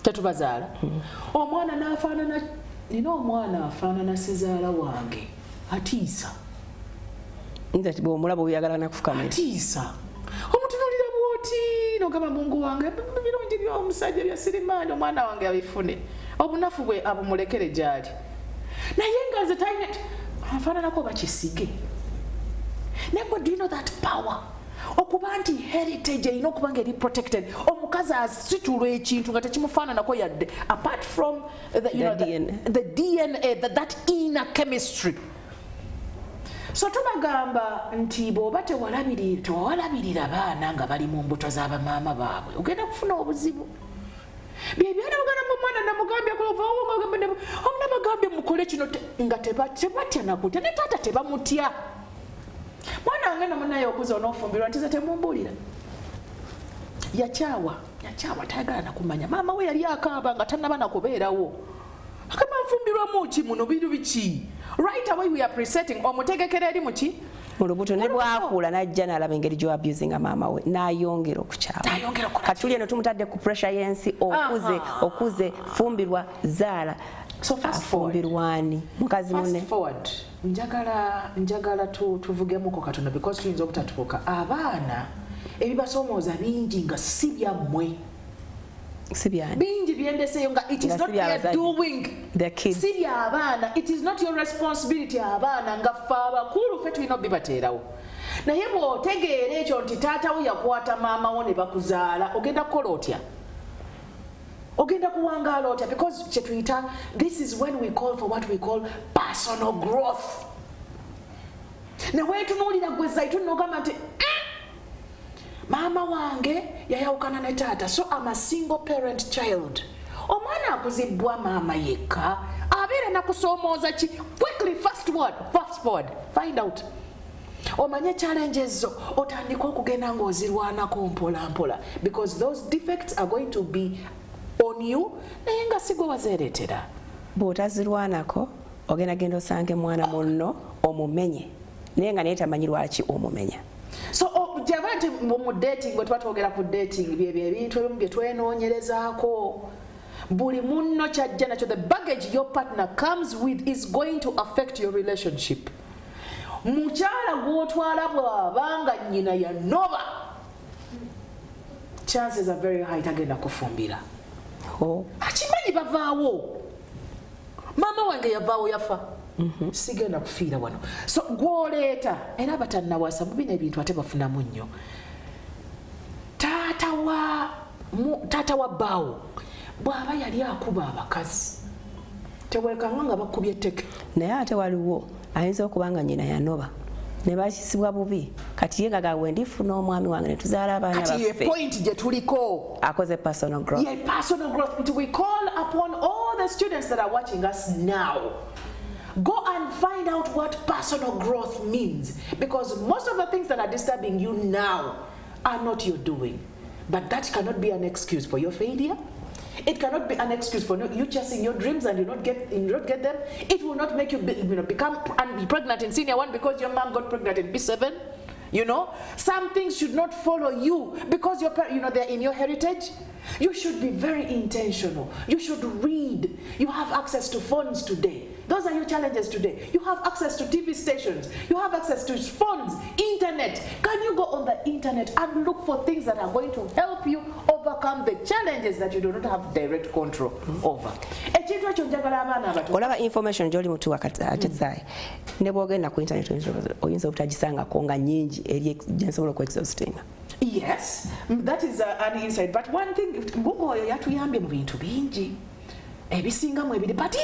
Tetubazaala. Omwana n'afaanana, nina omwana afaanana sezaala wange. atiisa nti bw'omulaba oyagala nakufukamira atiisa omutunuulira bw'oti n'ogamba mungu wange birungi by'omusajja bya sirimaani omwana wange abifune obunafu bwe abumulekere gy'ali naye nga nze talina afaananako bakisige naye gwe do you know that power okuba nti heritage erina okuba nga eri protected omukazi asitulwa ekintu nga tekimufaananako yadde apart from the DNA that inner chemistry. So tubagamba nti bw'oba tewalabirira baana nga bali mu mbuto z'abamaama baabwe ogenda kufuna obuzibu. Byebyana mugana mu mwana namugambye omulabagambye mukole kino nga tebatya nakutya ne taata tebamutya. Mwana wange namunaye okuza onoofumbirwa nti ze temumbuulira. Yakyawa tayagala nakumanya. Maama we yali akaaba nga tannaba nakubeerawo. Akama nfumbirwamu ki muno biru biki? Right away we are presetting omutegekera eri muki? Mu lubuto ne bwakula najja n'alaba engeri gy'o abusing maama we n'ayongera okukyawa. Katuli eno tumutadde ku pressure y'ensi okuze fumbirwa zaala. So fast forward. Mukazi munne. Fast forward. Njagala tuvugemuko katono because tuyinza obutatuuka. Abaana ebibasoomooza bingi nga si byammwe. Bingi byendeseyo nga it is not their doing. The kids. Si bya abaana, it is not your responsibility abaana nga ffe abakulu ffe tulina bibateerawo. Naye bw'otegeera ekyo nti taata we yakwata maama wo ne bakuzaala ogenda kukola otya? Ogenda kuwangaala otya? Because this is when we call for what we call personal growth. Na weetunuulira gwe Zaituni n'ogamba nti maama wange yayawukana ne taata, so I'm a single parent child. Omwana akuzibbwa maama yekka abeera nakusoomooza ki? Quickly fast forward, find out. Omanye challenges zo otandika okugenda ng'ozirwanako mpola because those defects are going to be on you naye nga si gwe wazeereetera. Bw'otazirwanako ogenda genda osange mwana munno omumenye naye nga naye tamanyi lwaki omumenya. So gyaba nti mu dating bwe tuba twogera ku dating byebyo ebintu ebimu bye twenoonyerezaako. Buli munno kyajja nakyo, the baggage your partner comes with is going to affect your relationship. Mukyala gw'otwala bw'abanga nnyina yanoba, chances are very high tagenda kufumbira. Akimanyi bavaawo. Maama wange yavaawo yafa. Sigenda kufiira wano. So gw'oleeta era batannawasa mu bino ebintu ate bafunamu nnyo. Taata wa bbaawo bw'aba yali akuba abakazi teweekanga nga bakubye etteke. Naye ate waliwo ayinza okuba nga nnyina yanoba ne bakisibwa bubi kati ye nga gawe ndifuna omwami wange ne tuzaala abaana baffe. Kati ye point gye tuliko akoze personal growth. Yeah, personal growth. We call upon all the students that are watching us now. Go and find out what personal growth means, because most of the things that are disturbing you now are not your doing. But that cannot be an excuse for your failure. It cannot be an excuse for you chasing your dreams and you don't get them. It will not make you become and be pregnant in senior one because your mom got pregnant in B7. You know, some things should not follow you because they're in your heritage. You should be very intentional. You should read. You have access to phones today. Those are your challenges today. You have access to TV stations. You have access to phones, internet. Can you go on the internet and look for things that are going to help you overcome the challenges that you do not have direct control over? Olaba information joli mutu wakati ne bwogenda ku internet oyinza obutagisangako nga nyingi eri gyensobola okuexhaustinga. Yes, that is an insight. But one thing, mbugo yatuyambye mu bintu bingi ebisingamu ebiri. But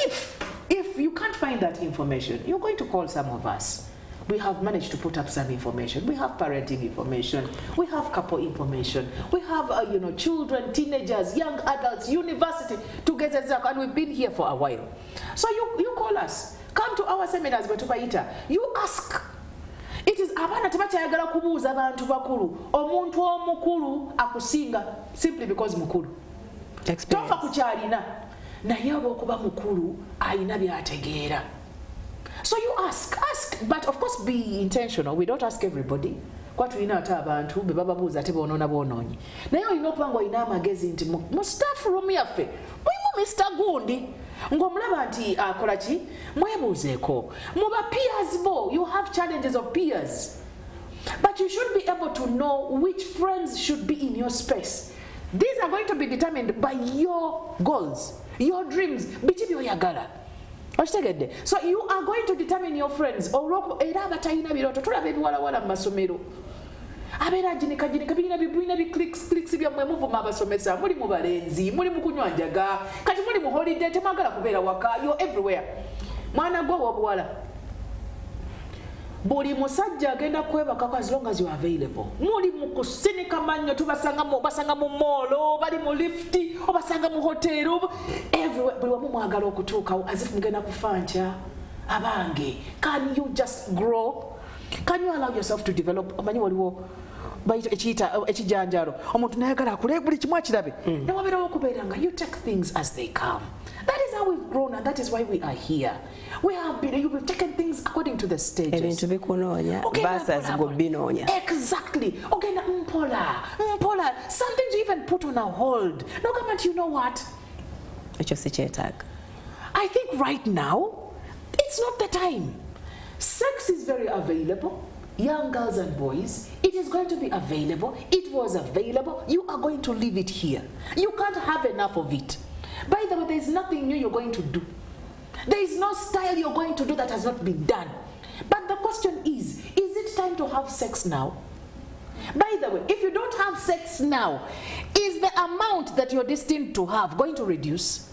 if you can't find that information, you're going to call some of us. We have managed to put up some information. We have parenting information. We have couple information. We have children, teenagers, young adults, university together, and we've been here for a while. So you call us. Come to our seminars, you ask. It is abaana tebakyayagala kubuuza abantu bakulu. Omuntu omukulu akusinga simply because mukulu. Tofa kukyalina. Naye okuba mukulu alina byategeera. So you ask, but of course be intentional. We don't ask everybody. Kwa tulina ate abantu be bababuuza ate boonoona boonoonyi. Naye olina okuba nga olina amagezi nti mu staff room yaffe mulimu Mr. Gundi ng'omulaba nti akola ki mwebuuzeeko muba peers bo you have challenges of peers but you should be able to know which friends should be in your space. These are going to be determined by your goals, your dreams, biki byoyagala. So you are going to determine your friends. Era abatalina birooto tulaba ebiwalawala mu masomero. Abeera jinika bibina bi clicks byammwe muvuma abasomesa muli mu balenzi muli mu kunywa njaga kati muli mu holiday temwagala kubeera waka you're everywhere. Mwana gwo w'obuwala buli musajja agenda kwebakako as long as you are available. Muli mu kusinika mannyo obasanga mu mall bali mu lift obasanga mu hotel everywhere buli wamu mwagala okutuukawo as if mugenda kufa nkya abange. Can you just grow? Can you allow yourself to develop? Omanyi waliwo bayita ekijanjalo omuntu nayagala akule buli kimu akirabe newabeerawo okubeera nga you take things as they come. That is how we've grown and that is why we are here. You've taken things according to the stages. Ebintu bikunoonya versus gobinoonya. Exactly. Ogenda mpola. Some things you even put on a hold. No government, you know what? Ekyo sikyetaaga. I think right now it's not the time. Sex is very available. Young girls and boys, it is going to be available. It was available. You are going to leave it here. You can't have enough of it. By the way, there is nothing new you're going to do. There is no style you're going to do that has not been done. But the question is it time to have sex now? By the way, if you don't have sex now, is the amount that you're destined to have going to reduce?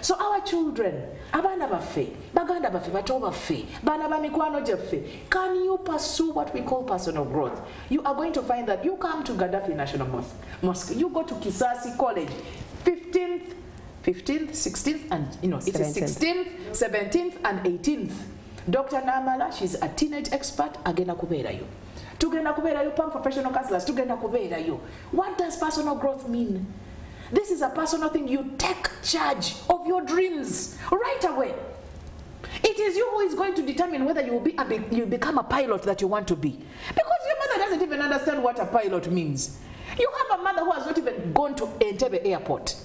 So our children, abana baffe, baganda baffe, bato baffe, bana ba mikwano gyaffe, can you pursue what we call personal growth? You are going to find that you come to Gaddafi National Mosque, you go to Kisasi College, 15th, 16th, and it is 16th, 17th, and 18th. Dr. Namala, she's a teenage expert, agenda kubeera yo. Tugenda kubeera yo, professional counselors, tugenda kubeera yo. What does personal growth mean? This is a personal thing. You take charge of your dreams right away. It is you who is going to determine whether you become a pilot that you want to be. Because your mother doesn't even understand what a pilot means. You have a mother who has not even gone to Entebbe airport.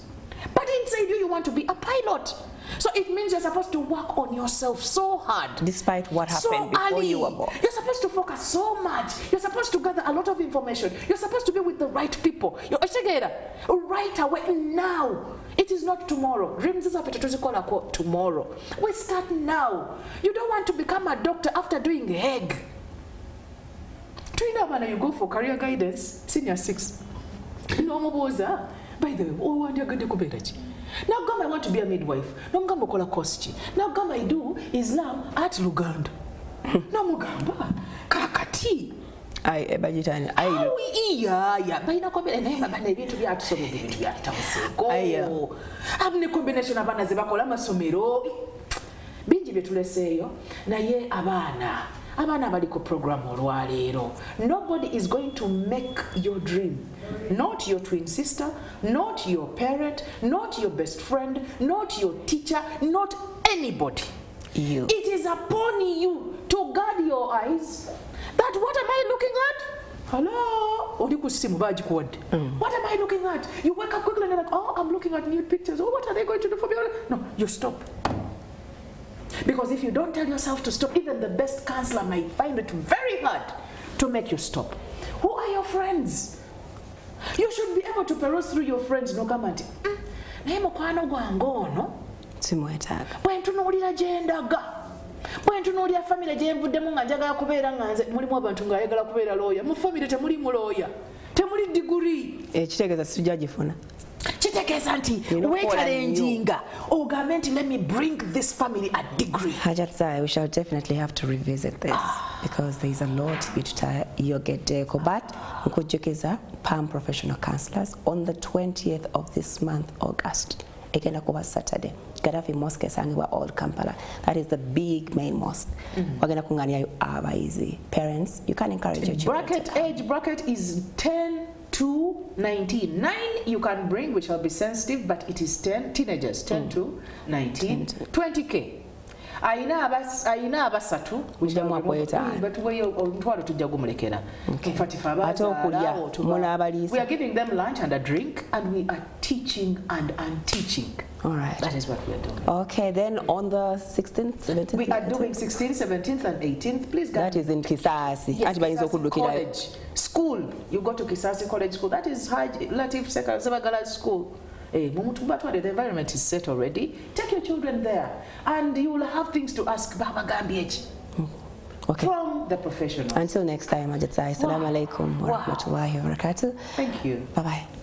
But inside you want to be a pilot. So it means you're supposed to work on yourself so hard. Despite what happened before you were born. You're supposed to focus so much. You're supposed to gather a lot of information. You're supposed to be with the right people. You're right away now. It is not tomorrow. Dreams is tomorrow. We start now. You don't want to become a doctor after doing HEG. Do you know when you go for career guidance, senior 6? No more. By the way, now Gamba, I want to be a midwife. No Gamba kola kosti. Now Gamba, I do Islam at Luganda. No Mugamba. Kakati. Bajitani. Yeah. By na combination na bana ibintu bya tusome ibintu bya tamuseko. Abne combination abana zebakola masomero. Bingi betuleseyo naye abana bali ku program olwaleero. Nobody is going to make your dream. Not your twin sister, not your parent, not your best friend, not your teacher, not anybody. You. It is upon you to guard your eyes. That what am I looking at? Hello? What am I looking at? You wake up quickly and you're like, oh, I'm looking at new pictures. Oh, what are they going to do for me? No, you stop. Because if you don't tell yourself to stop, even the best counselor might find it very hard to make you stop. Who are your friends? You should be able to peruse through your friends. No comment. Naye mukwano gwange ono simwetaaga. Bwe ntunuulira gye ndaga. Bwe ntunuulira famire gye nvuddemu nga njagala kubeera nga nze mulimu abantu ng'ayagala kubeera looya. Mu famire temuli mulooya. Temuli diguri. Kitegeeza sijja gifuna. Kitegeeza nti weetalenjinga ogambe nti let me bring this family a degree. Hajat, we shall definitely have to revisit this because there is a lot you get but nkujjukiza PAM professional counselors on the 20th of this month, August. Egenda kuba Saturday. Gaddafi Mosque esangibwa Old Kampala. That is the big main mosque. Wagenda kunganiayo abayizi. Parents, you can encourage your children. Age bracket is 10 to 19. 9 you can bring, which will be sensitive, but it is 10 teenagers, 10 to 19, 20K. ayina abasatu batuweyo omutwalo tujja gumulekera we are giving them lunch and a drink and we are teaching and unteaching. All right. That is what we are doing. Okay, then on the 16th, 17th? We are doing 16th, 17th and 18th. Please go. That is in Kisasi. Yes, Kisasi College. School. You go to Kisasi College School. That is High Latif Sekazabagala School. The environment is set already. Take your children there and you will have things to ask Baba Gambieji. Okay. From the professionals. Until next time, Assalamu alaikum wa rahmatullahi wa barakatuh. Thank you. Bye-bye.